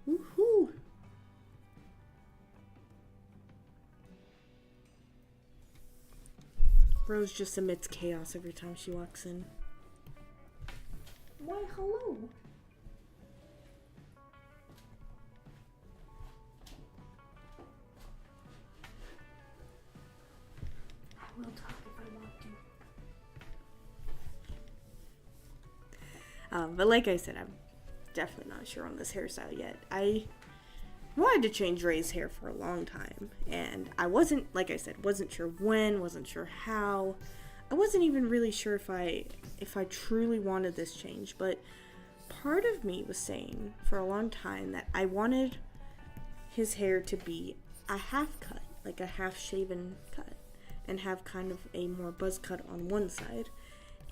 Woohoo! Rose just emits chaos every time she walks in. Why, hello. I will talk if I want to. But like I said, I'm definitely not sure on this hairstyle yet. I wanted to change Ray's hair for a long time, and I wasn't, like I said, wasn't sure when, wasn't sure how. I wasn't even really sure if I truly wanted this change, but part of me was saying for a long time that I wanted his hair to be a half cut, like a half shaven cut, and have kind of a more buzz cut on one side.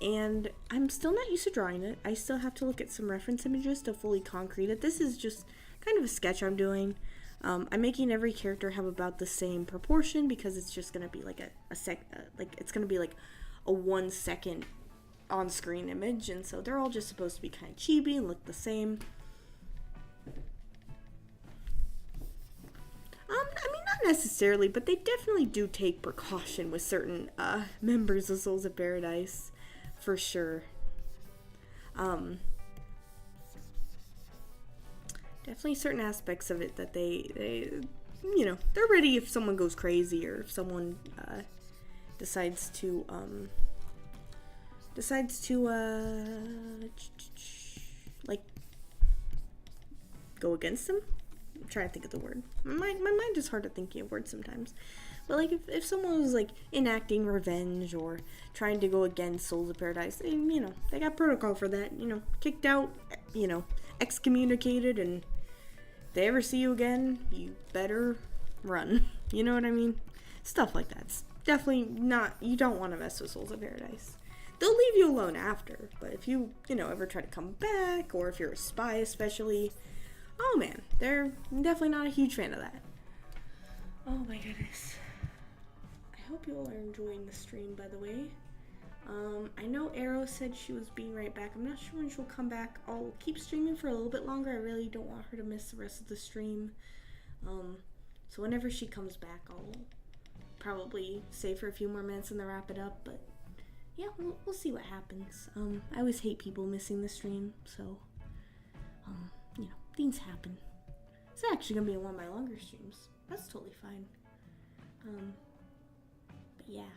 And I'm still not used to drawing it. I still have to look at some reference images to fully concrete it. This is just kind of a sketch I'm doing. I'm making every character have about the same proportion because it's just gonna be like it's gonna be like a 1 second on-screen image, and so they're all just supposed to be kind of chibi and look the same. I mean, not necessarily, but they definitely do take precaution with certain members of Souls of Paradise, for sure. Definitely certain aspects of it that they they're ready if someone goes crazy or if someone decides to like go against them. I'm trying to think of the word. My mind is hard at thinking of words sometimes. But like if someone was like enacting revenge or trying to go against Souls of Paradise, they got protocol for that. Kicked out, excommunicated, and if they ever see you again, you better run. You know what I mean? Stuff like that. It's definitely not. You don't want to mess with Souls of Paradise. They'll leave you alone after, but if you ever try to come back, or if you're a spy especially, oh man, they're definitely not a huge fan of that. Oh my goodness. I hope you all are enjoying the stream, by the way. I know Arrow said she was being right back. I'm not sure when she'll come back. I'll keep streaming for a little bit longer. I really don't want her to miss the rest of the stream. So whenever she comes back, I'll probably stay for a few more minutes and then wrap it up, but yeah, we'll see what happens. I always hate people missing the stream, so, things happen. It's actually gonna be one of my longer streams. That's totally fine. But yeah.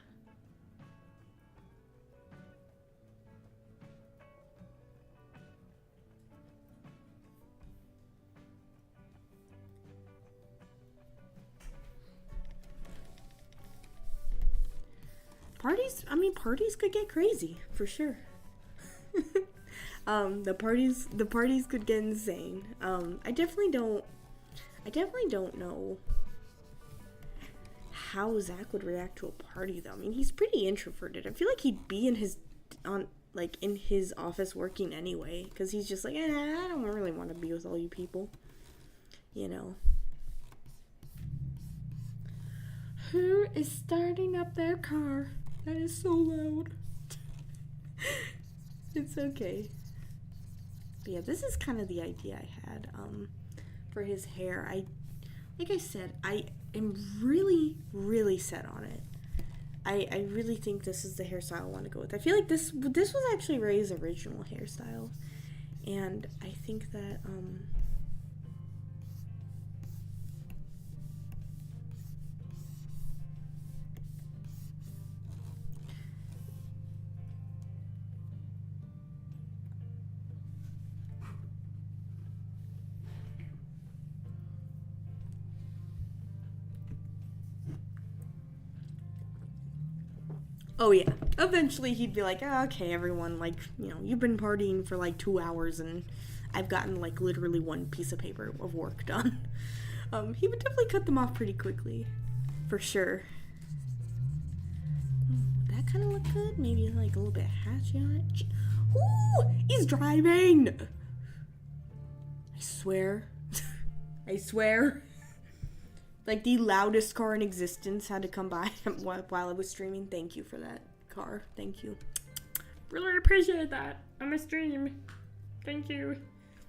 Parties could get crazy, for sure. The parties could get insane. I definitely don't know how Zach would react to a party, though. I mean, he's pretty introverted. I feel like he'd be in his office working anyway, because he's just like, I don't really want to be with all you people, Who is starting up their car? That is so loud. It's okay. But yeah, this is kind of the idea I had for his hair. Like I said, I am really, really set on it. I really think this is the hairstyle I want to go with. I feel like this was actually Ray's original hairstyle, and I think that oh yeah, eventually he'd be like, okay, everyone, you've been partying for 2 hours and I've gotten literally one piece of paper of work done. He would definitely cut them off pretty quickly, for sure. That kind of look good. Maybe a little bit hatchy on it. Ooh, he's driving. I swear. I swear. The loudest car in existence had to come by while I was streaming. Thank you for that, car. Thank you. Really appreciate that on the stream. Thank you.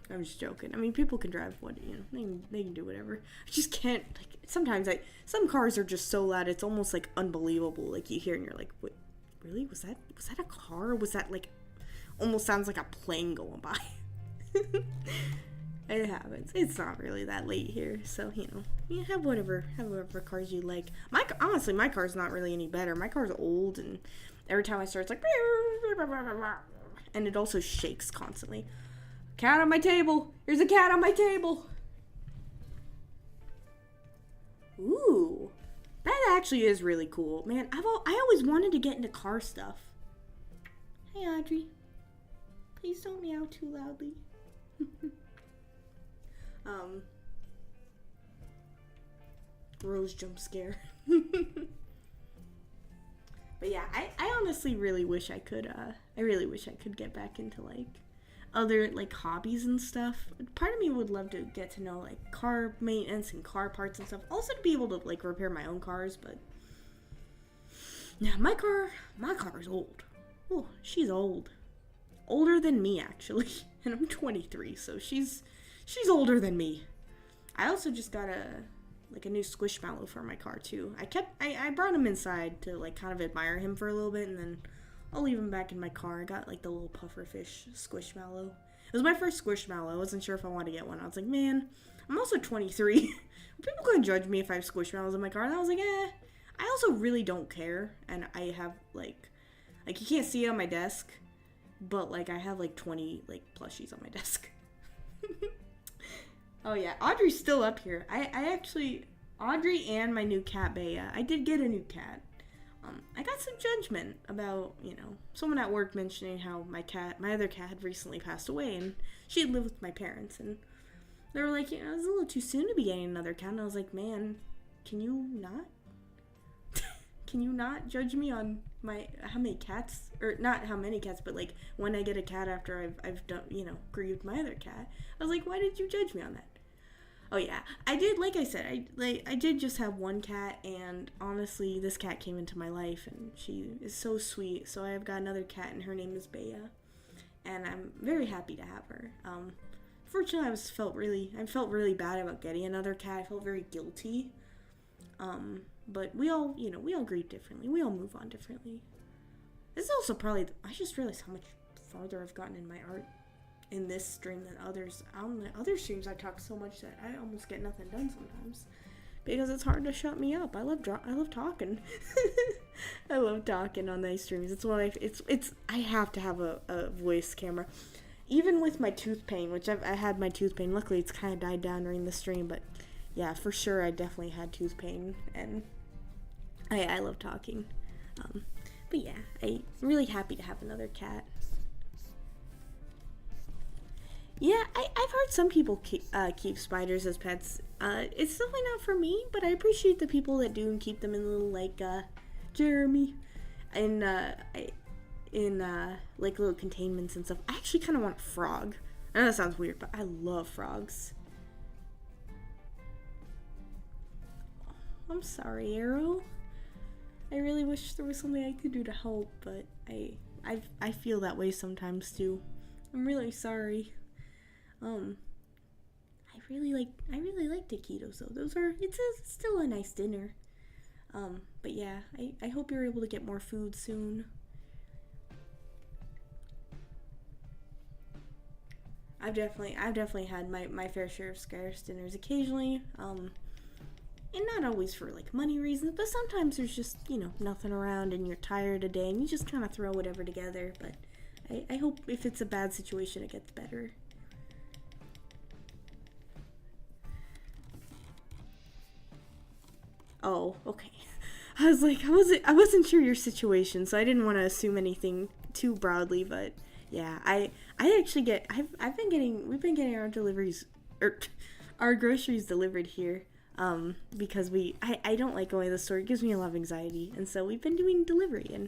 I'm just joking. I mean, people can drive they can do whatever. I just can't, sometimes some cars are just so loud, it's almost unbelievable. You hear and you're like, what, really? Was that a car? Or was that almost sounds like a plane going by? It happens. It's not really that late here, so you have whatever cars you like. Honestly, my car's not really any better. My car's old, and every time I start, it's and it also shakes constantly. Cat on my table. There's a cat on my table. Ooh, that actually is really cool. Man, I always wanted to get into car stuff. Hey, Audrey. Please don't meow too loudly. Rose jump scare. But yeah, I honestly really wish I could, get back into, like, other, like, hobbies and stuff. Part of me would love to get to know, like, car maintenance and car parts and stuff. Also to be able to, like, repair my own cars, but yeah, my car is old. Oh, she's old. Older than me, actually. And I'm 23, so she's older than me. I also just got a new Squishmallow for my car, too. I brought him inside to, like, kind of admire him for a little bit, and then I'll leave him back in my car. I got, like, the little pufferfish Squishmallow. It was my first Squishmallow. I wasn't sure if I wanted to get one. I was like, man, I'm also 23. People gonna judge me if I have Squishmallows in my car. And I was like, I also really don't care. And I have, like, you can't see it on my desk, but, like, I have, like, 20, like, plushies on my desk. Oh, yeah. Audrey's still up here. I actually... Audrey and my new cat, Bea. I did get a new cat. I got some judgment about, someone at work mentioning how my other cat had recently passed away, and she had lived with my parents, and they were like, it's a little too soon to be getting another cat, and I was like, man, can you not? Can you not judge me on how many cats, or not how many cats, but, like, when I get a cat after I've done, grieved my other cat? I was like, why did you judge me on that? Oh, yeah. I did, like I said, I did just have one cat, and honestly, this cat came into my life, and she is so sweet. So I've got another cat, and her name is Bea, and I'm very happy to have her. Fortunately, I felt really bad about getting another cat. I felt very guilty. But we all grieve differently. We all move on differently. This is also probably, I just realized how much farther I've gotten in my art in this stream than others. On the other streams, I talk so much that I almost get nothing done sometimes, because it's hard to shut me up. I love talking. I love talking on these streams. It's what I have to have a voice camera. Even with my tooth pain, which I had my tooth pain. Luckily, it's kind of died down during the stream, but yeah, for sure, I definitely had tooth pain, and I love talking. But yeah, I'm really happy to have another cat. Yeah, I've heard some people keep spiders as pets. It's definitely not for me, but I appreciate the people that do and keep them in little, like, Jeremy, and, like, little containments and stuff. I actually kind of want a frog. I know that sounds weird, but I love frogs. I'm sorry, Arrow. I really wish there was something I could do to help, but I feel that way sometimes, too. I'm really sorry. I really like taquitos, though. It's still a nice dinner. But yeah, I hope you're able to get more food soon. I've definitely had my fair share of scarce dinners occasionally, and not always for, like, money reasons, but sometimes there's just, nothing around and you're tired a day and you just kind of throw whatever together, but I hope if it's a bad situation it gets better. Oh, okay. I was like, I wasn't sure your situation, so I didn't want to assume anything too broadly, but yeah, I actually we've been getting our deliveries, our groceries delivered here, because I don't like going to the store. It gives me a lot of anxiety, and so we've been doing delivery, and,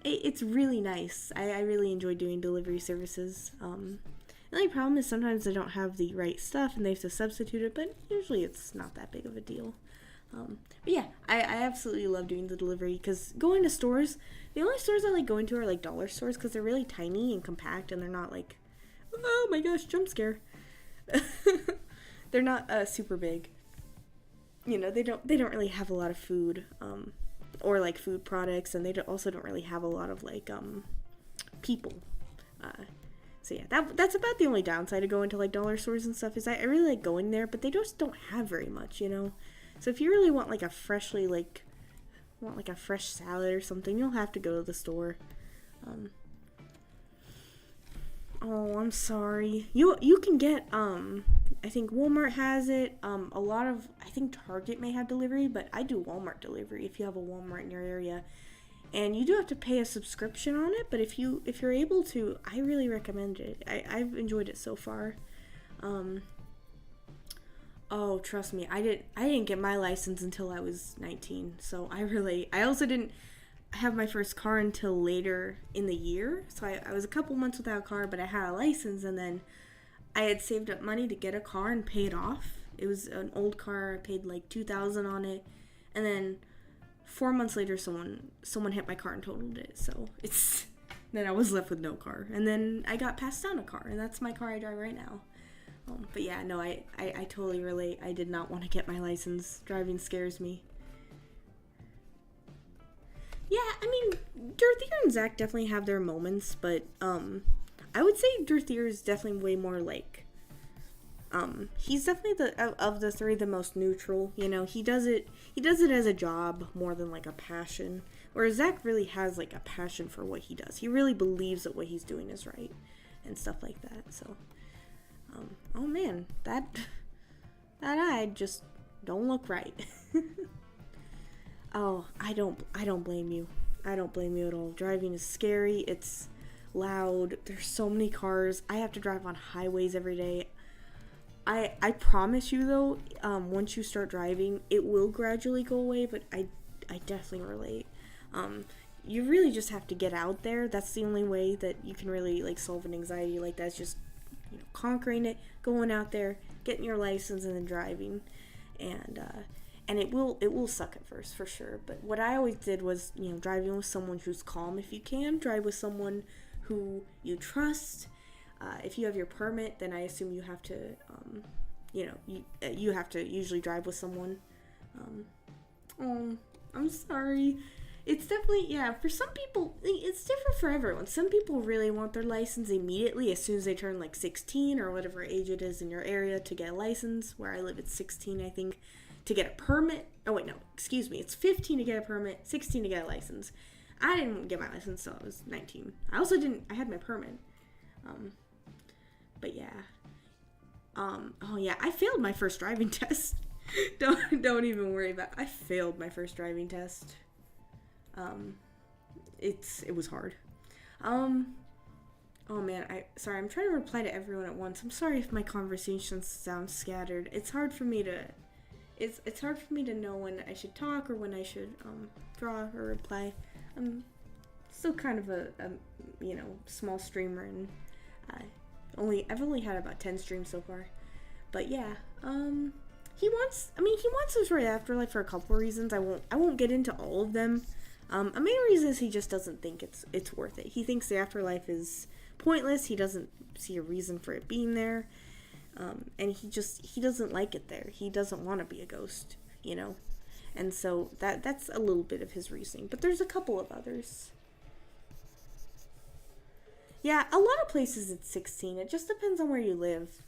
it's really nice. I really enjoy doing delivery services. The only problem is sometimes they don't have the right stuff, and they have to substitute it, but usually it's not that big of a deal. But yeah, I absolutely love doing the delivery, because going to stores, the only stores I like going to are, like, dollar stores, because they're really tiny and compact, and they're not, like, oh my gosh, jump scare. They're not super big. They don't really have a lot of food, or, like, food products, and they also don't really have a lot of, like, people. So yeah, that's about the only downside of going to, like, dollar stores and stuff, is I really like going there, but they just don't have very much, So if you really want, like, a fresh salad or something, you'll have to go to the store. Oh, I'm sorry. You can get I think Walmart has it. I think Target may have delivery, but I do Walmart delivery if you have a Walmart in your area. And you do have to pay a subscription on it, but if you're able to, I really recommend it. I've enjoyed it so far. Oh, trust me, I didn't get my license until I was 19. So I also didn't have my first car until later in the year. So I was a couple months without a car, but I had a license, and then I had saved up money to get a car and pay it off. It was an old car. I paid like $2,000 on it, and then 4 months later, someone hit my car and totaled it. So then I was left with no car, and then I got passed down a car, and that's my car I drive right now. But yeah, no, I totally relate. I did not want to get my license. Driving scares me. Yeah, I mean, Dirthier and Zach definitely have their moments, but I would say Dirthier is definitely way more like, he's definitely of the three the most neutral. You know, he does it as a job more than like a passion. Whereas Zach really has like a passion for what he does. He really believes that what he's doing is right and stuff like that. So, oh man, that eye just don't look right. Oh, I don't blame you. I don't blame you at all. Driving is scary. It's loud. There's so many cars. I have to drive on highways every day. I promise you though, once you start driving, it will gradually go away, but I definitely relate. You really just have to get out there. That's the only way that you can really like solve an anxiety like that. It's just, conquering it, going out there, getting your license, and then driving. And it will suck at first for sure. But what I always did was, driving with someone who's calm if you can. Drive with someone who you trust. If you have your permit, then I assume you have to, you have to usually drive with someone. I'm sorry. It's definitely, yeah, for some people, it's different for everyone. Some people really want their license immediately as soon as they turn like 16 or whatever age it is in your area to get a license. Where I live, it's 16, I think, to get a permit. Oh, wait, no, excuse me. It's 15 to get a permit, 16 to get a license. I didn't get my license until I was 19. I had my permit. But yeah. Oh yeah, I failed my first driving test. Don't even worry about it. I failed my first driving test. It was hard. Oh man, I'm trying to reply to everyone at once. I'm sorry if my conversations sound scattered. It's hard for me to know when I should talk or when I should draw or reply. I'm still kind of a small streamer, and I've only had about 10 streams so far. But yeah, he wants us right Afterlife for a couple of reasons. I won't get into all of them. A main reason is he just doesn't think it's worth it. He thinks the afterlife is pointless. He doesn't see a reason for it being there. And he doesn't like it there. He doesn't want to be a ghost, And so that's a little bit of his reasoning. But there's a couple of others. Yeah, a lot of places it's 16. It just depends on where you live.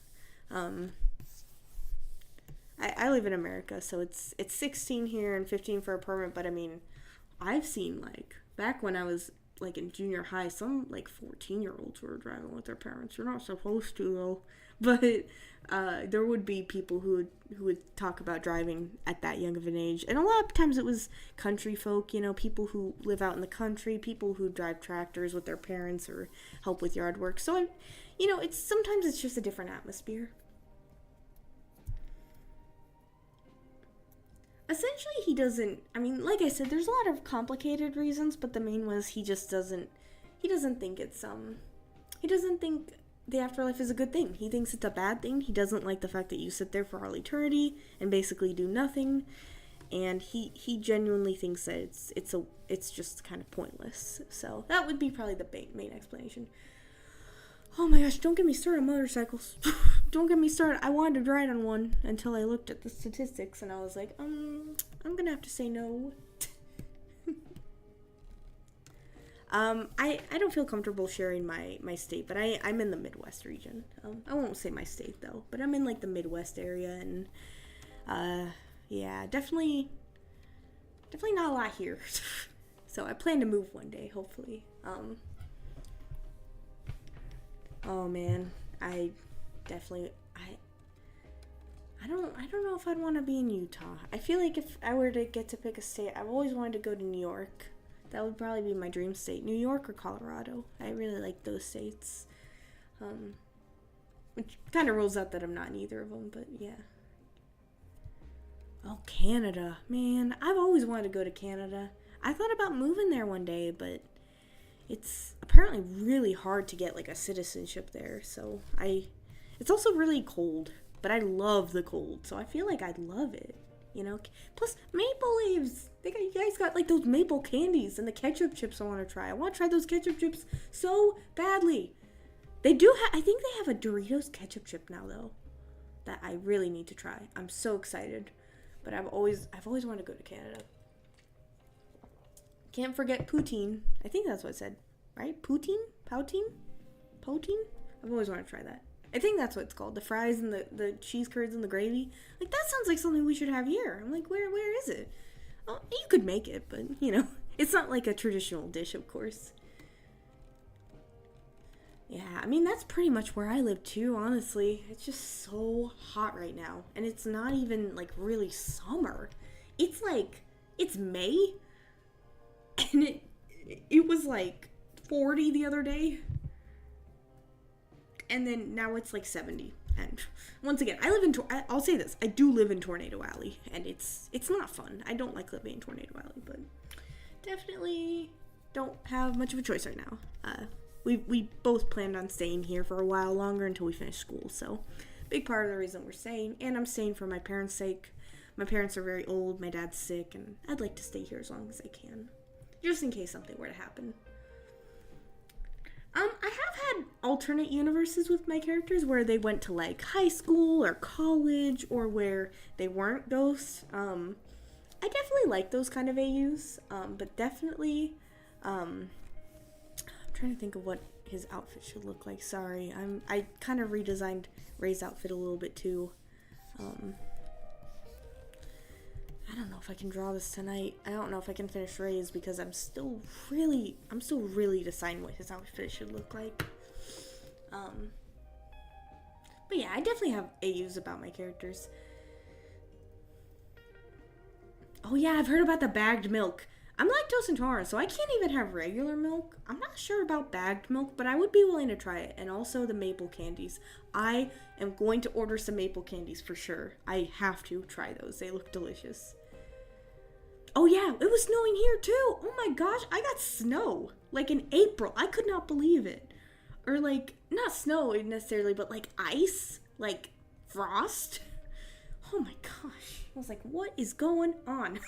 I live in America, so it's 16 here and 15 for a permit, but I mean, I've seen, back when I was, in junior high, some, 14-year-olds were driving with their parents. You're not supposed to, though. But there would be people who would talk about driving at that young of an age. And a lot of times it was country folk, people who live out in the country, people who drive tractors with their parents or help with yard work. So, sometimes it's just a different atmosphere. Essentially, he doesn't, like I said, there's a lot of complicated reasons, but the main was he doesn't think he doesn't think the afterlife is a good thing. He thinks it's a bad thing. He doesn't like the fact that you sit there for all eternity and basically do nothing, and he genuinely thinks that it's just kind of pointless. So that would be probably the main explanation. Oh my gosh, don't get me started on motorcycles. Don't get me started. I wanted to ride on one until I looked at the statistics and I was like, I'm gonna have to say no. I don't feel comfortable sharing my state, but I'm in the Midwest region. I won't say my state though, but I'm in the Midwest area, and yeah, definitely not a lot here. So I plan to move one day, hopefully. Oh man, I don't know if I'd want to be in Utah. I feel like if I were to get to pick a state, I've always wanted to go to New York. That would probably be my dream state. New York or Colorado. I really like those states. Which kind of rules out that I'm not in either of them, but yeah. Oh, Canada. Man, I've always wanted to go to Canada. I thought about moving there one day, but it's apparently really hard to get like a citizenship there. So it's also really cold, but I love the cold, so I feel like I'd love it. You know, plus maple leaves. You guys got like those maple candies and the ketchup chips I want to try. I want to try those ketchup chips so badly. They do have, I think they have a Doritos ketchup chip now though, that I really need to try. I'm so excited, but I've always wanted to go to Canada. Can't forget poutine. I think that's what it said, right? Poutine? Poutine? I've always wanted to try that. I think that's what it's called. The fries and the cheese curds and the gravy. Like, that sounds like something we should have here. I'm like, where is it? Oh, you could make it, but, you know, it's not like a traditional dish, of course. Yeah, I mean, that's pretty much where I live, too, honestly. It's just so hot right now. And it's not even, like, really summer. It's, like, it's May. And it was, like, 40 the other day. And then now it's like 70. And once again, I'll say this. I do live in Tornado Alley. And it's not fun. I don't like living in Tornado Alley. But definitely don't have much of a choice right now. We both planned on staying here for a while longer until we finish school. So big part of the reason we're staying. And I'm staying for my parents' sake. My parents are very old. My dad's sick. And I'd like to stay here as long as I can. Just in case something were to happen. I have had alternate universes with my characters where they went to like high school or college or where they weren't ghosts. I definitely like those kind of AUs, but definitely, I'm trying to think of what his outfit should look like. Sorry, I kind of redesigned Ray's outfit a little bit too. I don't know if I can draw this tonight. I don't know if I can finish Ray's because I'm still really deciding what his outfit should look like. But yeah, I definitely have AUs about my characters. Oh yeah, I've heard about the bagged milk. I'm lactose intolerant, so I can't even have regular milk. I'm not sure about bagged milk, but I would be willing to try it. And also the maple candies. I am going to order some maple candies for sure. I have to try those. They look delicious. Oh yeah, it was snowing here too. Oh my gosh, I got snow. Like in April. I could not believe it. Or like, not snow necessarily, but like ice. Like frost. Oh my gosh. I was like, what is going on?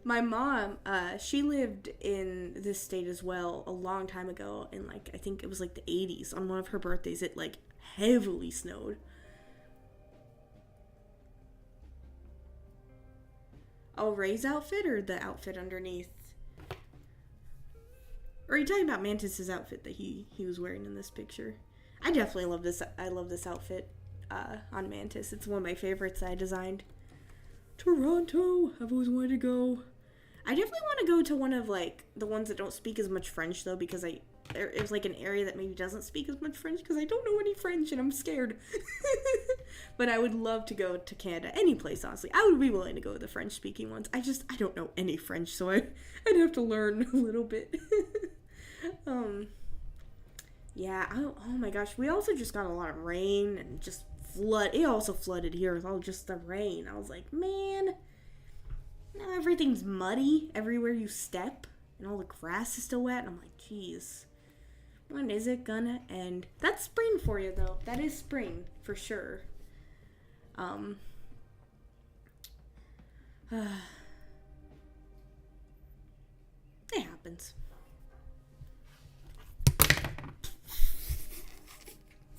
My mom, she lived in this state as well a long time ago. And like, I think it was like the 80s. On one of her birthdays, it like heavily snowed. Oh, Ray's outfit or the outfit underneath? Or are you talking about Mantis's outfit that he was wearing in this picture? I definitely love this. I love this outfit on Mantis. It's one of my favorites I designed. Toronto. I've always wanted to go. I definitely want to go to one of like the ones that don't speak as much French though, because it was like an area that maybe doesn't speak as much French because I don't know any French and I'm scared. But I would love to go to Canada, any place, honestly. I would be willing to go to the French-speaking ones. I don't know any French, so I'd have to learn a little bit. Yeah, oh my gosh. We also just got a lot of rain and just flood. It also flooded here with all just the rain. I was like, man, now everything's muddy everywhere you step and all the grass is still wet. And I'm like, geez, when is it gonna end? That's spring for you, though. That is spring, for sure. It happens.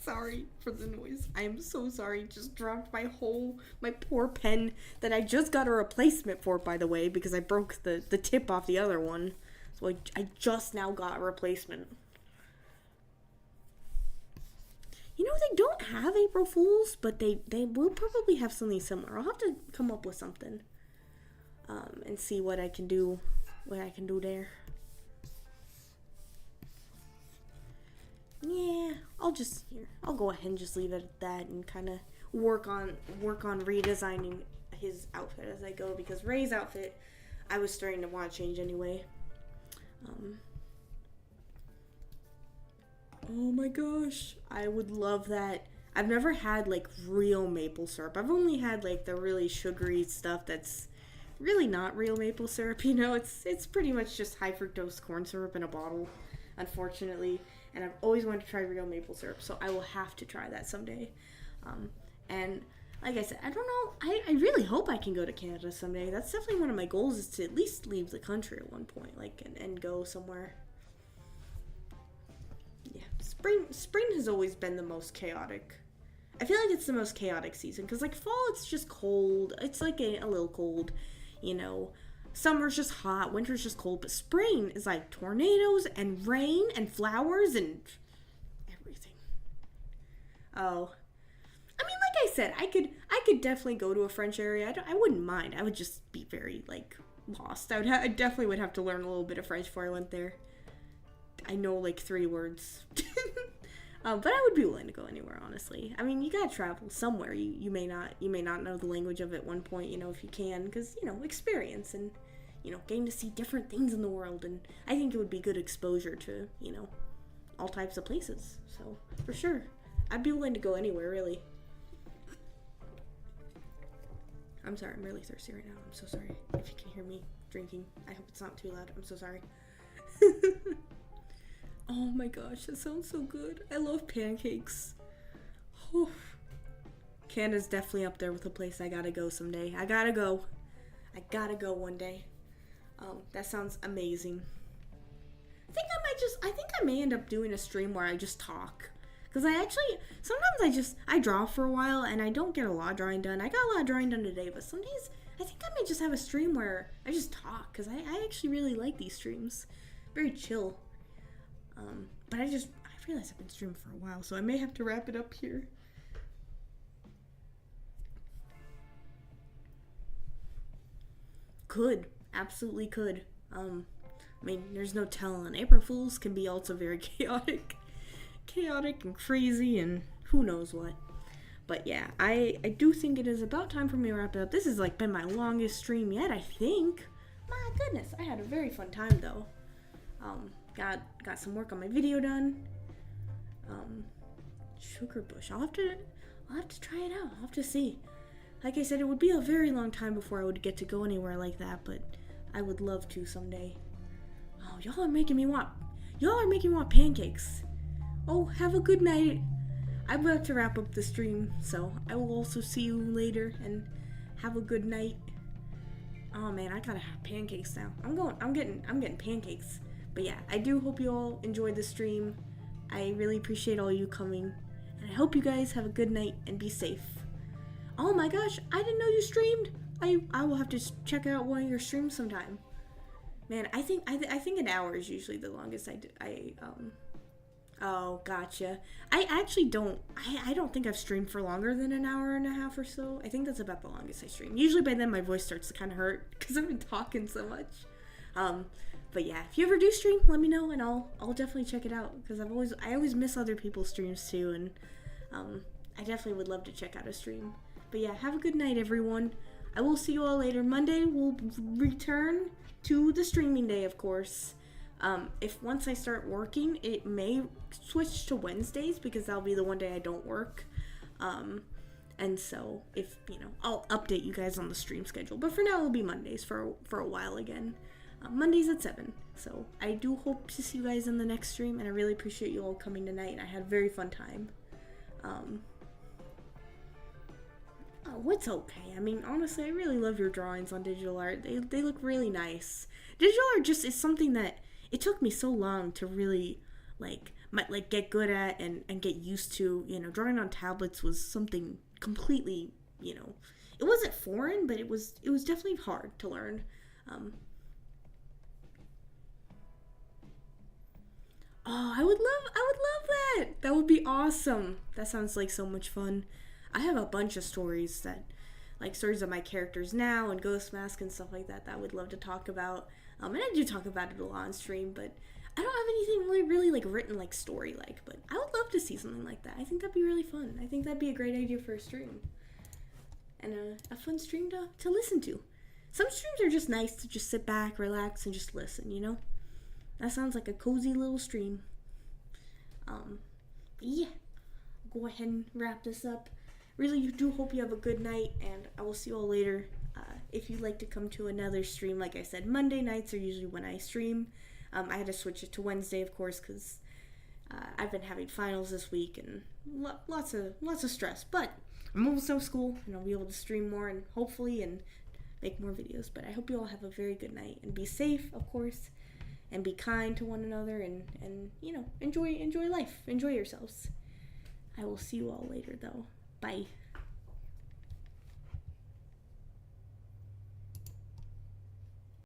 Sorry for the noise. I am so sorry. Just dropped my poor pen that I just got a replacement for, by the way, because I broke the tip off the other one. So I just now got a replacement. You know, they don't have April Fools, but they will probably have something similar. I'll have to come up with something and see what I can do there. Yeah, I'll go ahead and just leave it at that and kind of work on redesigning his outfit as I go, because Ray's outfit I was starting to want to change anyway. Oh my gosh, I would love that. I've never had like real maple syrup. I've only had like the really sugary stuff that's really not real maple syrup, you know. It's pretty much just high fructose corn syrup in a bottle, unfortunately. And I've always wanted to try real maple syrup, so I will have to try that someday. And like I said, I don't know. I really hope I can go to Canada someday. That's definitely one of my goals, is to at least leave the country at one point, like, and go somewhere. Yeah, spring has always been the most chaotic. I feel like it's the most chaotic season, because like fall, it's just cold. It's like a little cold, you know. Summer's just hot, winter's just cold, but spring is like tornadoes and rain and flowers and everything. Oh, I mean, like I said, I could definitely go to a French area. I wouldn't mind. I would just be very like lost. I definitely would have to learn a little bit of French before I went there. I know like 3 words. But I would be willing to go anywhere, honestly. I mean, you gotta travel somewhere. You may not know the language of it at one point, you know, if you can, because, you know, experience and, you know, getting to see different things in the world. And I think it would be good exposure to, you know, all types of places. So, for sure, I'd be willing to go anywhere, really. I'm sorry, I'm really thirsty right now. I'm so sorry if you can hear me drinking. I hope it's not too loud. I'm so sorry. Oh my gosh, that sounds so good. I love pancakes. Whew. Canada's definitely up there with a place I gotta go someday. I gotta go one day. That sounds amazing. I think I may end up doing a stream where I just talk. Because sometimes I draw for a while and I don't get a lot of drawing done. I got a lot of drawing done today, but some days I think I may just have a stream where I just talk. Because I actually really like these streams. Very chill. But I realize I've been streaming for a while, so I may have to wrap it up here. Absolutely could. I mean, there's no telling. April Fools can be also very chaotic and crazy and who knows what. But yeah, I do think it is about time for me to wrap it up. This has like been my longest stream yet, I think. My goodness, I had a very fun time though. Got some work on my video done. Sugar Bush. I'll have to try it out. I'll have to see. Like I said, it would be a very long time before I would get to go anywhere like that, but I would love to someday. Oh, y'all are making me want pancakes. Oh, have a good night. I'm about to wrap up the stream, so I will also see you later, and have a good night. Oh man, I gotta have pancakes now. I'm getting pancakes. But yeah, I do hope you all enjoyed the stream. I really appreciate all you coming. And I hope you guys have a good night and be safe. Oh my gosh, I didn't know you streamed. I will have to check out one of your streams sometime. Man, I think an hour is usually the longest Oh, gotcha. I actually don't think I've streamed for longer than an hour and a half or so. I think that's about the longest I stream. Usually by then my voice starts to kind of hurt because I've been talking so much. But yeah, if you ever do stream, let me know and I'll definitely check it out, because I always miss other people's streams too, and I definitely would love to check out a stream. But yeah, have a good night, everyone. I will see you all later. Monday we'll return to the streaming day, of course. If once I start working, it may switch to Wednesdays, because that'll be the one day I don't work. And so if, I'll update you guys on the stream schedule. But for now, it'll be Mondays for a while again. Mondays at 7. So I do hope to see you guys in the next stream, and I really appreciate you all coming tonight. I had a very fun time. What's okay? I mean, honestly, I really love your drawings on digital art. They look really nice. Digital art just is something that it took me so long to really get good at and get used to. Drawing on tablets was something completely, it wasn't foreign, but it was definitely hard to learn. Oh, I would love that. That would be awesome. That sounds like so much fun. I have a bunch of stories stories of my characters now and Ghost Mask and stuff like that I would love to talk about. And I do talk about it a lot on stream, but I don't have anything really like written like story like, but I would love to see something like that. I think that'd be really fun. I think that'd be a great idea for a stream. And a fun stream to listen to. Some streams are just nice to just sit back, relax, and just listen, you know? That sounds like a cozy little stream. Yeah. Go ahead and wrap this up. Really do hope you have a good night, and I will see you all later. If you'd like to come to another stream, like I said, Monday nights are usually when I stream. I had to switch it to Wednesday, of course, because I've been having finals this week and lots of stress. But I'm almost done with school, and I'll be able to stream more and hopefully and make more videos. But I hope you all have a very good night and be safe, of course, and be kind to one another and you know, enjoy life, enjoy yourselves. I will see you all later, though. Bye.